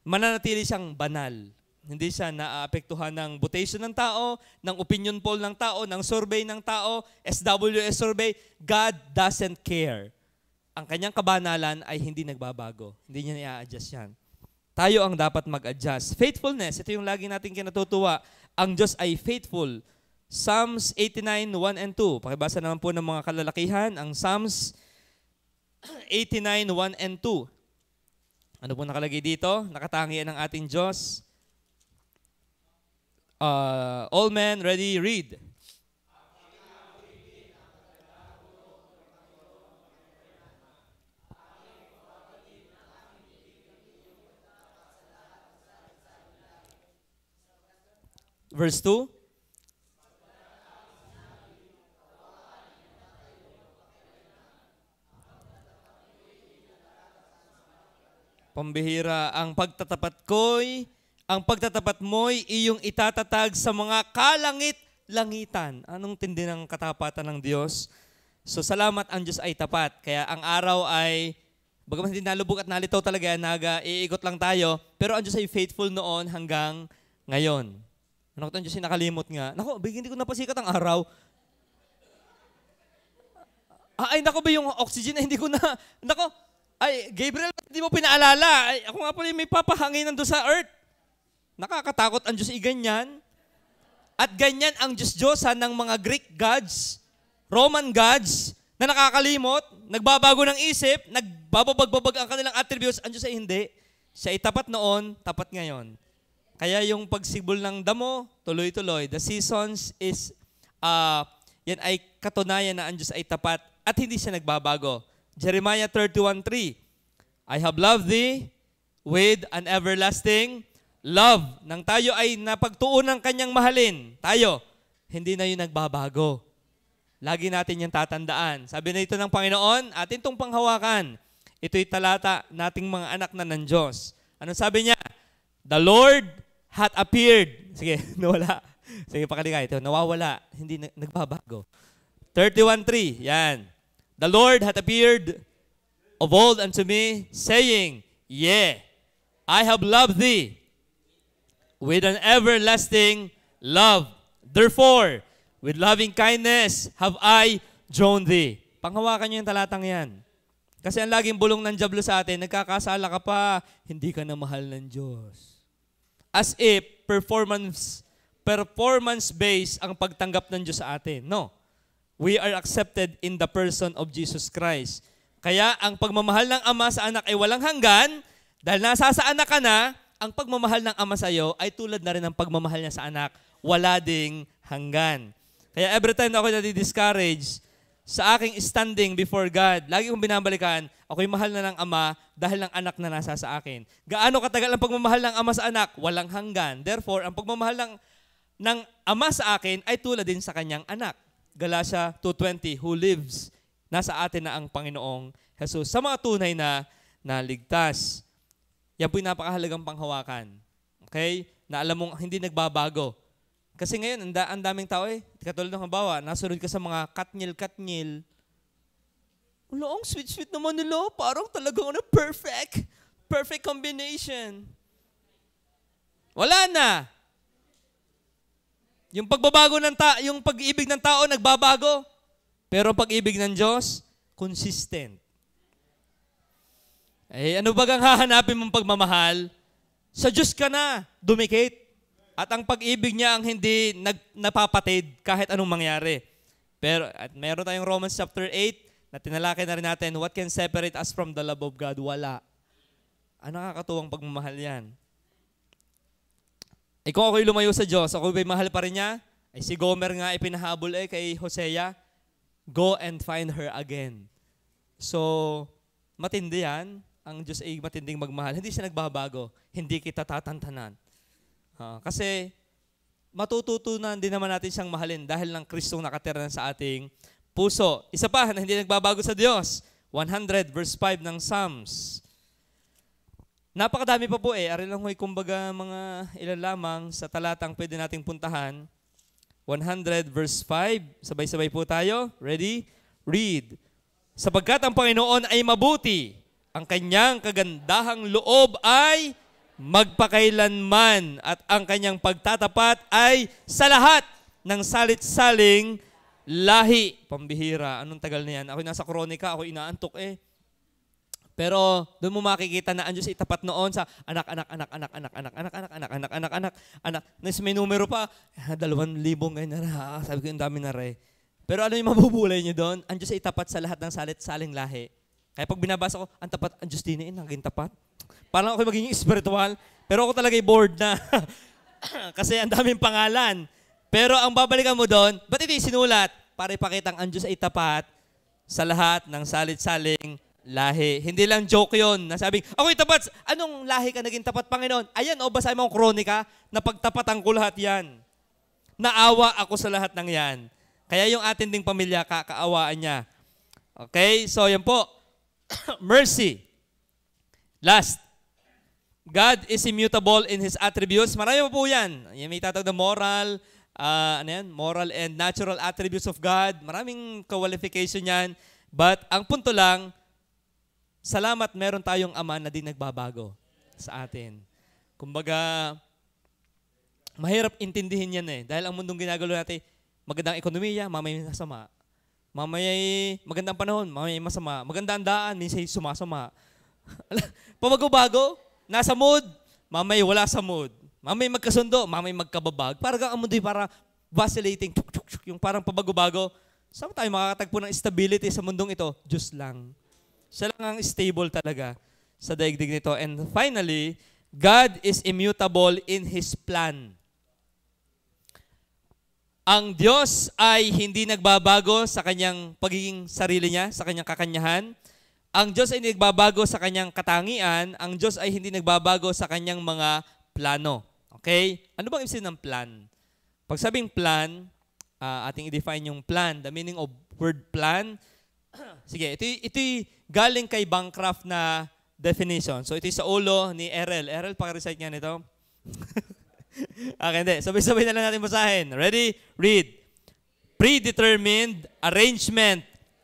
Mananatili siyang banal. Hindi siya naapektuhan ng votation ng tao, ng opinion poll ng tao, ng survey ng tao, SWS survey. God doesn't care. Ang kanyang kabanalan ay hindi nagbabago. Hindi niya i-adjust yan. Tayo ang dapat mag-adjust. Faithfulness, ito yung lagi natin kinatutuwa. Ang Diyos ay faithful. Psalms 89, 1 and 2. Pakibasa naman po ng mga kalalakihan, ang Psalms 89, 1 and 2. Ano po nakalagay dito? Nakatangian ng ating Diyos. All men, ready, read. Verse 2. Pambihira, ang pagtatapat mo'y iyong itatatag sa mga kalangit-langitan. Anong tindi ng katapatan ng Diyos? So salamat, ang Diyos ay tapat. Kaya ang araw ay, bagaman hindi nalubog at nalitaw talaga, iikot lang tayo, pero ang Diyos ay faithful noon hanggang ngayon. Ano ko, ang Diyos ay nakalimot nga. Naku, hindi ko napasikat ang araw. Ay, naku ba yung oxygen? Hindi ko na, naku, ay, Gabriel, hindi mo pinaalala. Ay, ako nga pala may papahanginan doon sa earth. Nakakatakot ang Diyos ganyan. At ganyan ang Diyos-Diyosan ng mga Greek gods, Roman gods, na nakakalimot, nagbabago ng isip, nagbababag ang kanilang attributes. Ang Diyos ay hindi. Siya ay tapat noon, tapat ngayon. Kaya yung pagsibol ng damo, tuloy-tuloy. The seasons is, yan ay katunayan na ang Diyos ay tapat at hindi siya nagbabago. Jeremiah 31:3, I have loved thee with an everlasting love. Nang tayo ay napagtuon ng kanyang mahalin, tayo, hindi na yun nagbabago. Lagi natin yung tatandaan. Sabi na ito ng Panginoon, atin itong panghawakan. Ito'y talata nating mga anak na ng Diyos. Anong sabi niya? The Lord hath appeared. Sige, nawala. Sige, pakaligay. Ito, nawawala. Hindi nagbabago. 31:3. Yan. The Lord hath appeared of old unto me, saying, Yea, I have loved thee with an everlasting love. Therefore, with loving kindness have I drawn thee. Panghawakan niyo yung talatang yan. Kasi ang laging bulong ng diablo sa atin, nagkakasala ka pa, hindi ka na mahal ng Diyos. As if performance-based ang pagtanggap ng Diyos sa atin. No. We are accepted in the person of Jesus Christ. Kaya ang pagmamahal ng Ama sa anak ay walang hanggan, dahil nasa sa anak ka na, ang pagmamahal ng Ama sa iyo ay tulad na rin ng pagmamahal niya sa anak. Wala ding hanggan. Kaya every time ako nadi-discourage sa aking standing before God, lagi kong binabalikan, ako'y mahal na ng Ama dahil ng anak na nasa sa akin. Gaano katagal ang pagmamahal ng Ama sa anak? Walang hanggan. Therefore, ang pagmamahal ng Ama sa akin ay tulad din sa kanyang anak. Galatia 2:20, who lives, nasa atin na ang Panginoong Jesus. Sa mga tunay na ligtas. Yan po'y napakahalagang panghawakan. Okay? Na alam mong hindi nagbabago. Kasi ngayon, ang daming tao katulad ng halimbawa, nasunod ka sa mga katnyil. Wala, ang sweet-sweet naman nila. Parang talagang perfect. Perfect combination. Wala na. Yung pagbabago yung pag-ibig ng tao nagbabago. Pero ang pag-ibig ng Diyos, consistent. Ano bagang hahanapin mong pagmamahal? Sa Diyos ka na, dumikit. At ang pag-ibig niya ang hindi napapatid kahit anong mangyari. Pero at meron tayong Romans chapter 8 na tinalakay na rin natin, what can separate us from the love of God? Wala. Ano nakakatuwang pagmamahal yan? Kung ako'y lumayo sa Diyos, ako'y mahal pa rin niya, si Gomer nga ipinahabol kay Hosea, go and find her again. So, matindi yan. Ang Diyos ay matinding magmahal. Hindi siya nagbabago. Hindi kita tatantanan. Kasi, matututunan din naman natin siyang mahalin dahil ng Kristong nakatira sa ating puso. Isa pa na hindi nagbabago sa Diyos. 100 verse 5 ng Psalms. Napakadami pa po Ari lang kumbaga mga ilan lamang sa talatang pwede nating puntahan. 100 verse 5. Sabay-sabay po tayo. Ready? Read. Sapagkat ang Panginoon ay mabuti, ang kanyang kagandahang loob ay magpakailanman at ang kanyang pagtatapat ay sa lahat ng salit-saling lahi. Pambihira. Anong tagal na yan? Ako nasa kronika, ako inaantok Pero doon mo makikita na ang Diyos itapat noon sa anak. Nes may numero pa, 2,000 ganyan na. Sabi ko, yung dami na rin. Pero ano yung mabubulay niyo doon? Ang Diyos itapat sa lahat ng salit-saling lahi. Kaya pag binabasa ko, ang tapat, ang Diyos din naging tapat. Parang ako magiging spiritual, pero ako talaga bored na. Kasi ang daming pangalan. Pero ang babalikan mo doon, ba't ito sinulat? Para ipakitang ang Diyos ay tapat sa lahat ng salit-saling lahi. Hindi lang joke yun. Nasabing, ako'y tapat. Anong lahi ka naging tapat, Panginoon? Ayan, basahin mo ang kronika, napagtapatan ko lahat yan. Naawa ako sa lahat ng yan. Kaya yung atin ding pamilya, kakaawaan niya. Okay? So, yan po. Mercy. Last. God is immutable in His attributes. Marami po yan. Yan may tatawag na moral, moral and natural attributes of God. Maraming qualification yan. But ang punto lang, salamat meron tayong Ama na di nagbabago sa atin. Kumbaga, mahirap intindihin yan Dahil ang mundong ginagalo natin, magandang ekonomiya, mamay masama. Mamay magandang panahon, mamay masama. Magandang daan, minsan sumasama. Pamago-bago, nasa mood, mamay wala sa mood. Mamay magkasundo, mamay magkababag. Parang ang mundo para vacillating, yung parang pabago-bago. Saan tayo makakatagpo ng stability sa mundong ito? Diyos lang. Siya lang ang stable talaga sa daigdig nito. And finally, God is immutable in His plan. Ang Diyos ay hindi nagbabago sa kanyang pagiging sarili niya, sa kanyang kakanyahan. Ang Diyos ay hindi nagbabago sa kanyang katangian. Ang Diyos ay hindi nagbabago sa kanyang mga plano. Okay? Ano bang ibig ng plan? Pag sabing plan, ating i-define yung plan. The meaning of word plan. Sige, ito'y galing kay Bancroft na definition. So ito'y sa ulo ni Errol. Errol, paki-recite nga nito. Okay, hindi. Sabay-sabay na lang natin basahin. Ready? Read. Predetermined arrangement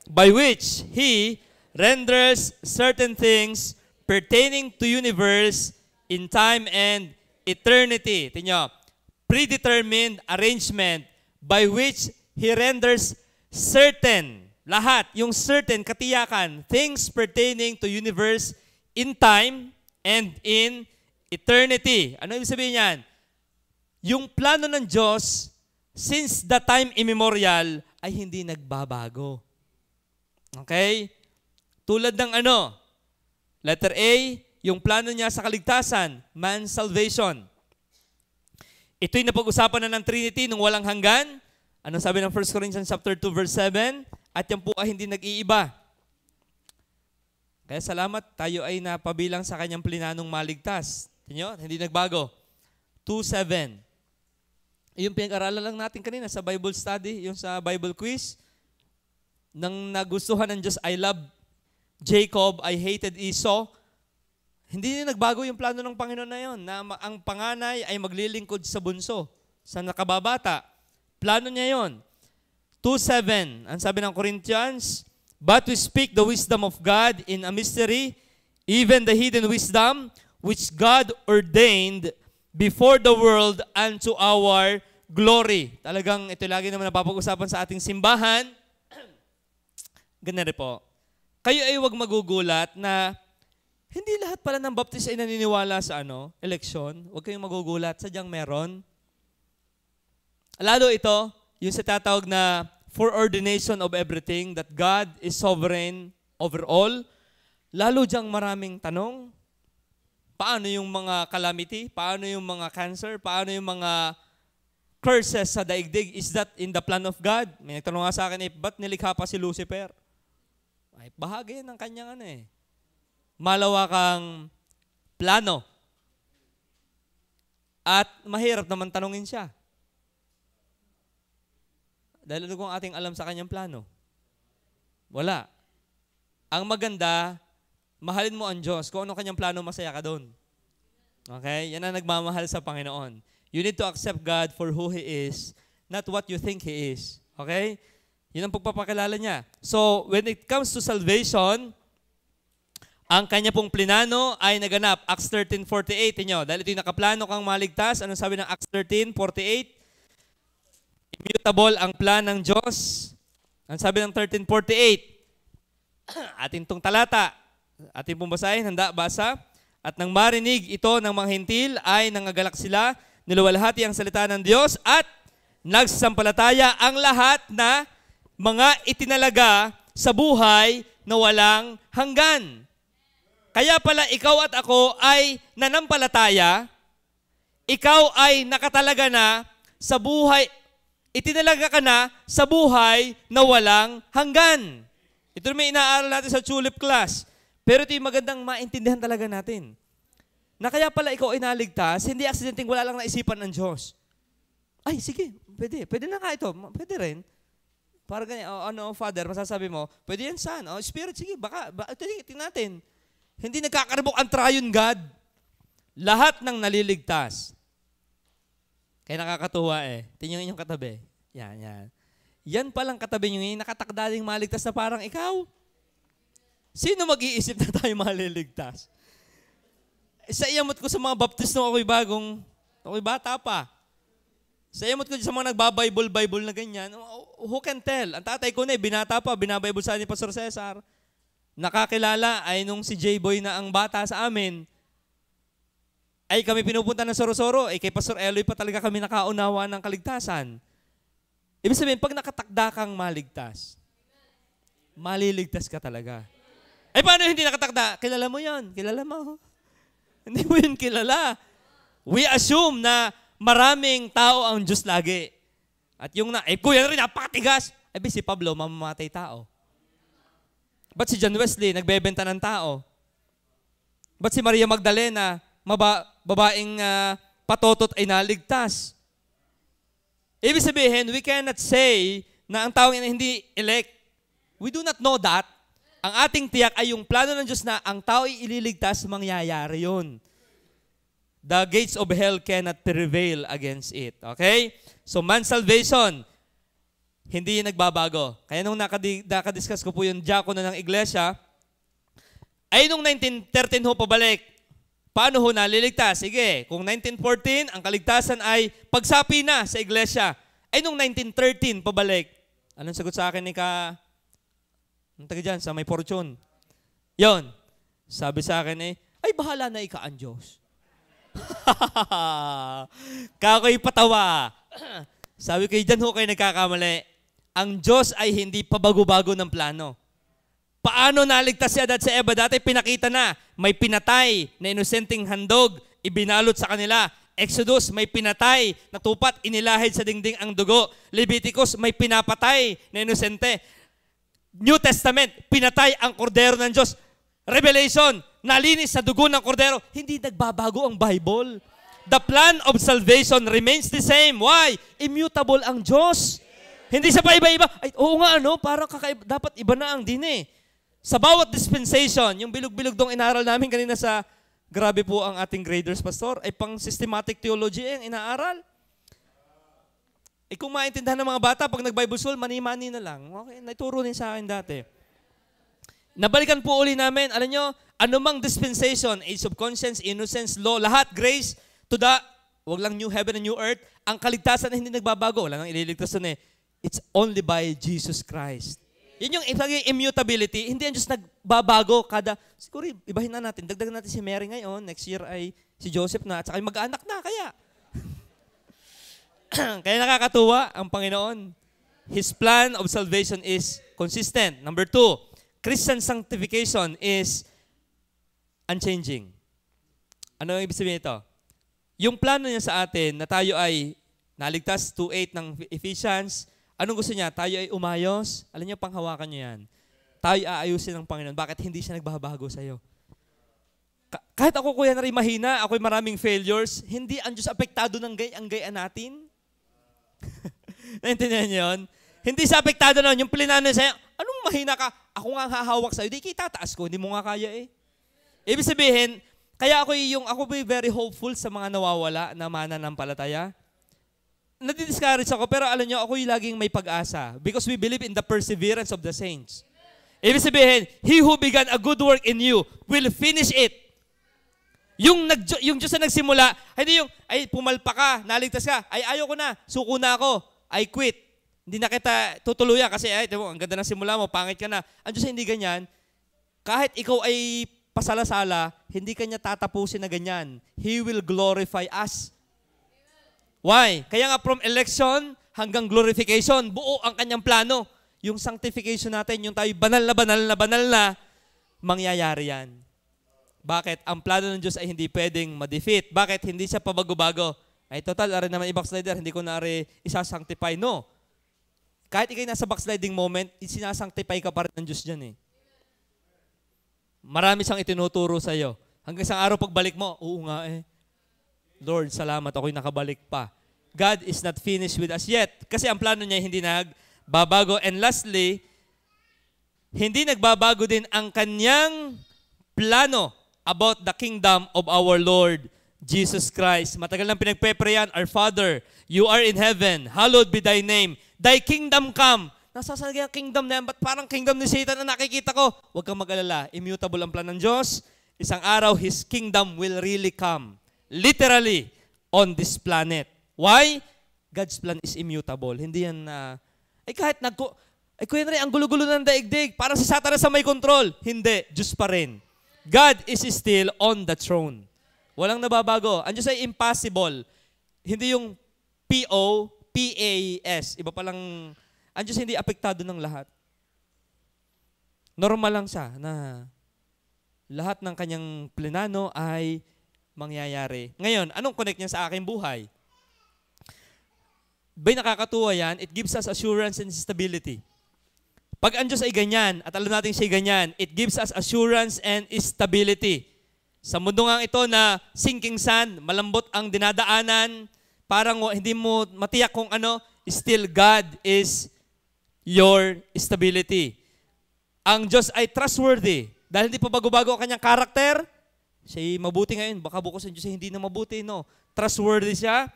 by which He renders certain things pertaining to universe in time and eternity. Tingnan, predetermined arrangement by which He renders certain, lahat, yung certain, katiyakan, things pertaining to universe in time and in eternity. Ano ibig sabihin yan? Yung plano ng Diyos, since the time immemorial, ay hindi nagbabago. Okay? Tulad ng ano? Letter A, yung plano niya sa kaligtasan, man's salvation. Ito'y napag-usapan na ng Trinity nung walang hanggan. Anong sabi ng 1 Corinthians chapter 2 verse 7? At yan po ay hindi nag-iiba. Kaya salamat, tayo ay napabilang sa kanyang plinanong maligtas. Tingnan, hindi nagbago. 2:7. Yung pinag-aralan lang natin kanina sa Bible study, yung sa Bible quiz. Nang nagustuhan ng Diyos, I love Jacob, I hated Esau. Hindi nagbago yung plano ng Panginoon na yun, na ang panganay ay maglilingkod sa bunso, sa nakababata. Plano niya yun. 2:7, ang sabi ng Corinthians, but we speak the wisdom of God in a mystery, even the hidden wisdom, which God ordained before the world unto our glory. Talagang ito lagi naman napapag-usapan sa ating simbahan. Ganun rin po. Kayo ay huwag magugulat na hindi lahat pala ng baptist ay naniniwala sa eleksyon. Huwag kayong magugulat. Sadyang meron. Lalo ito, yung sa tatawag na foreordination of everything, that God is sovereign over all. Lalo dyang maraming tanong. Paano yung mga calamity? Paano yung mga cancer? Paano yung mga curses sa daigdig? Is that in the plan of God? May nagtanong nga sa akin, ba't nilikha pa si Lucifer? Ay, bahagi ng kanyang malawakang plano. At mahirap naman tanungin siya. Dahil ano kung ating alam sa kanyang plano? Wala. Ang maganda, mahalin mo ang Diyos. Kung ano kanyang plano, masaya ka doon. Okay? Yan ang nagmamahal sa Panginoon. You need to accept God for who He is, not what you think He is. Okay? Yun ang pagpapakilala niya. So, when it comes to salvation, ang kanya pong plinano ay naganap. Acts 13:48. Inyo, dahil ito yung nakaplano kang maligtas. Anong sabi ng Acts 13:48? Immutable ang plan ng Diyos. Ang sabi ng 13:48? Ating tong talata. Ating pong basahin. Handa, basa. At nang marinig ito ng mga hintil ay nangagalak sila, niluwalhati ang salita ng Diyos at nagsasampalataya ang lahat na mga itinalaga sa buhay na walang hanggan. Kaya pala ikaw at ako ay nanampalataya, ikaw ay nakatalaga na sa buhay, itinalaga ka na sa buhay na walang hanggan. Ito may inaaral natin sa tulip class. Pero ito yung magandang maintindihan talaga natin. Na kaya pala ikaw ay naligtas, hindi aksidenteng wala lang naisipan ng Diyos. Ay, sige, pwede. Pwede na nga ito. Pwede rin. Para ganyan, Father, masasabi mo, pwede yan, Son. Spirit, sige, baka tingnan natin. Hindi nagkakaribok ang triune God. Lahat ng naliligtas. Kaya nakakatuwa Tingnan inyong katabi. Yan. Yan palang katabi nyo yung nakatakdaling maligtas na parang ikaw. Sino mag-iisip na tayo maliligtas? Sa iyamot ko sa mga baptist nung ako'y bata pa. Sa iyamot ko sa mga nagbabible na ganyan, who can tell? Ang tatay ko binata pa, binabible sa ni Pastor Cesar. Nakakilala ay nung si J-Boy na ang bata sa amin, ay kami pinupunta ng Sorosoro, kay Pastor Eloy pa talaga kami nakaunawa ng kaligtasan. Ibig sabihin, pag nakatakda kang maligtas, maliligtas ka talaga. Ay, paano hindi nakatakda? Kilala mo yon, kilala mo. Hindi mo yun kilala. We assume na maraming tao ang Diyos lagi. At yung kuya rin, napakatigas. Si Pablo, mamamatay tao. Ba't si John Wesley, nagbebenta ng tao? Ba't si Maria Magdalena, babaeng patotot ay naligtas? Ibig sabihin, we cannot say na ang tao hindi elect. We do not know that. Ang ating tiyak ay yung plano ng Diyos na ang tao ay ililigtas, mangyayari yun. The gates of hell cannot prevail against it. Okay? So man's salvation, hindi yung nagbabago. Kaya nung nakadiscuss ko po yung diakono ng iglesia, ay nung 1913 ho pabalik, paano ho naliligtas? Sige, kung 1914, ang kaligtasan ay pagsapi na sa iglesia. Ay nung 1913 pabalik, anong sagot sa akin ni ang taga dyan, sa may fortune? Yon, sabi sa akin ay bahala na ika ang Diyos. Kakoy patawa. Sabi ko, dyan ho kayo nagkakamali. Ang Diyos ay hindi pabago-bago ng plano. Paano naligtas si Adad sa Eva? Dati pinakita na, may pinatay na inosenteng handog, ibinalot sa kanila. Exodus, may pinatay na tupat, inilahid sa dingding ang dugo. Leviticus, may pinapatay na inosente. New Testament, pinatay ang kordero ng Diyos. Revelation, nalinis sa dugo ng kordero. Hindi nagbabago ang Bible. The plan of salvation remains the same. Why? Immutable ang Diyos. Hindi siya pa iba-iba. Ay, oo nga, parang dapat iba na ang dine. Sa bawat dispensation, yung bilog-bilog dong inaaral namin kanina sa, grabe po ang ating graders, Pastor, ay pang systematic theology ang inaaral. Kung maintindihan ng mga bata, pag nag-Bible school, mani-mani na lang. Okay, naituro din sa akin dati. Nabalikan po uli namin, alam nyo, anumang dispensation, age of conscience, innocence, law, lahat, grace, to the, wag lang new heaven and new earth, ang kaligtasan na hindi nagbabago, wala nang ililigtas nun it's only by Jesus Christ. Yun yung immutability, hindi ang Diyos nagbabago siguro ibahin na natin, dagdagan natin si Mary ngayon, next year ay si Joseph na, at saka mag-anak na, kaya. Kaya nakakatuwa ang Panginoon. His plan of salvation is consistent. Number 2, Christian sanctification is unchanging. Ano ang ibig sabihin ito? Yung plano niya sa atin na tayo ay naligtas 2:8 ng Ephesians, anong gusto niya? Tayo ay umayos. Alam niyo, panghawakan niyo yan. Tayo aayusin ng Panginoon. Bakit hindi siya nagbabago sa'yo? Kahit ako kuya na rin mahina, ako'y maraming failures, hindi ang Diyos apektado ng ang gaya natin. Naintindihan niyo yun? Hindi siya apektado nun. Yung plinano sa'yo, anong mahina ka? Ako nga hahawak sa'yo. Di kita taas ko. Hindi mo nga kaya Ibig sabihin, kaya ako very hopeful sa mga nawawala na mananampalataya. Nadi-discourage ako, pero alam nyo, ako'y laging may pag-asa because we believe in the perseverance of the saints. Ibig sabihin, He who began a good work in you will finish it. Yung Diyos na nagsimula, hindi yung, ay pumalpa ka, naligtas ka, ay ayoko na, suko na ako, I quit. Hindi na kita tutuluyan kasi ay, ang ganda ng simula mo, pangit ka na. Ang Diyos hindi ganyan. Kahit ikaw ay pasala-sala, hindi kanya tatapusin na ganyan. He will glorify us. Why? Kaya nga from election hanggang glorification, buo ang kanyang plano. Yung sanctification natin, yung tayo banal na, mangyayari yan. Bakit? Ang plano ng Diyos ay hindi pwedeng ma-defeat. Bakit? Hindi siya pabago-bago. Ay total, ari naman i-backslider, hindi ko na isasanctify. No. Kahit ikay nasa backsliding moment, sinasanctify ka pa rin ng Diyos dyan Marami siyang itinuturo sa'yo. Hanggang isang araw pagbalik mo, oo nga Lord, salamat, ako'y nakabalik pa. God is not finished with us yet. Kasi ang plano niya hindi nagbabago. And lastly, hindi nagbabago din ang kanyang plano about the kingdom of our Lord Jesus Christ. Matagal nang pinagpeprayan, Our Father, you are in heaven, hallowed be thy name. Thy kingdom come. Nasasaan ang kingdom na yan? Ba't parang kingdom ni Satan na nakikita ko? Huwag kang mag-alala. Immutable ang plan ng Diyos. Isang araw, His kingdom will really come. Literally, on this planet. Why? God's plan is immutable. Hindi yan kahit kuya na rin, ang gulo-gulo ng daigdig. Parang si Satanas sa may control. Hindi. Diyos pa rin. God is still on the throne. Walang nababago. Ang Diyos ay impossible. Hindi yung P-O-P-A-S. Iba palang, ang Diyos hindi apektado ng lahat. Normal lang siya na lahat ng kanyang plenano ay mangyayari. Ngayon, anong connect niya sa aking buhay? Ba'y nakakatuwa yan? It gives us assurance and stability. Pag ang Diyos ay ganyan, at alam natin siya ganyan, it gives us assurance and stability. Sa mundo nga ito na sinking sand, malambot ang dinadaanan, parang hindi mo matiyak kung ano, still God is your stability. Ang Diyos ay trustworthy. Dahil hindi pa bago-bago ang kanyang karakter, Siya'y mabuti ngayon, baka bukas ang Diyos ay hindi na mabuti, no? Trustworthy siya.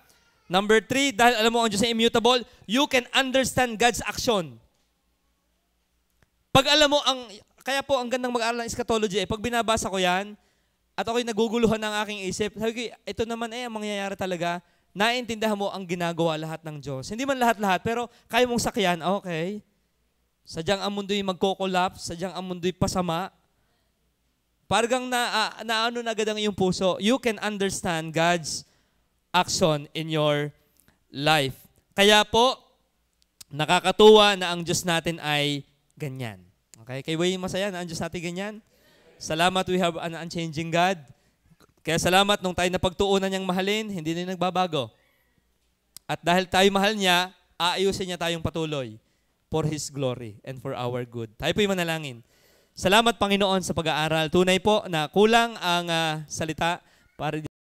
Number 3, dahil alam mo ang Diyos ay immutable, you can understand God's action. Pag alam mo, kaya po ang gandang mag-aaral ng eschatology, pag binabasa ko yan, at ako'y naguguluhan ng aking isip, sabi ko, ito naman ang mangyayari talaga, naiintindihan mo ang ginagawa lahat ng Diyos. Hindi man lahat-lahat, pero kaya mong sakyan, okay. Sadyang ang mundo'y magko-collapse, sadyang ang mundo'y pasama. Parang naano na agad ang iyong puso. You can understand God's action in your life. Kaya po, nakakatuwa na ang Diyos natin ay ganyan. Okay? Kaya ba yung masaya na ang Diyos natin ganyan? Salamat, we have an unchanging God. Kaya salamat nung tayo napagtuunan niyang mahalin, hindi na nagbabago. At dahil tayo mahal niya, aayusin niya tayong patuloy for His glory and for our good. Tayo po'y manalangin. Salamat, Panginoon, sa pag-aaral. Tunay po na kulang ang salita para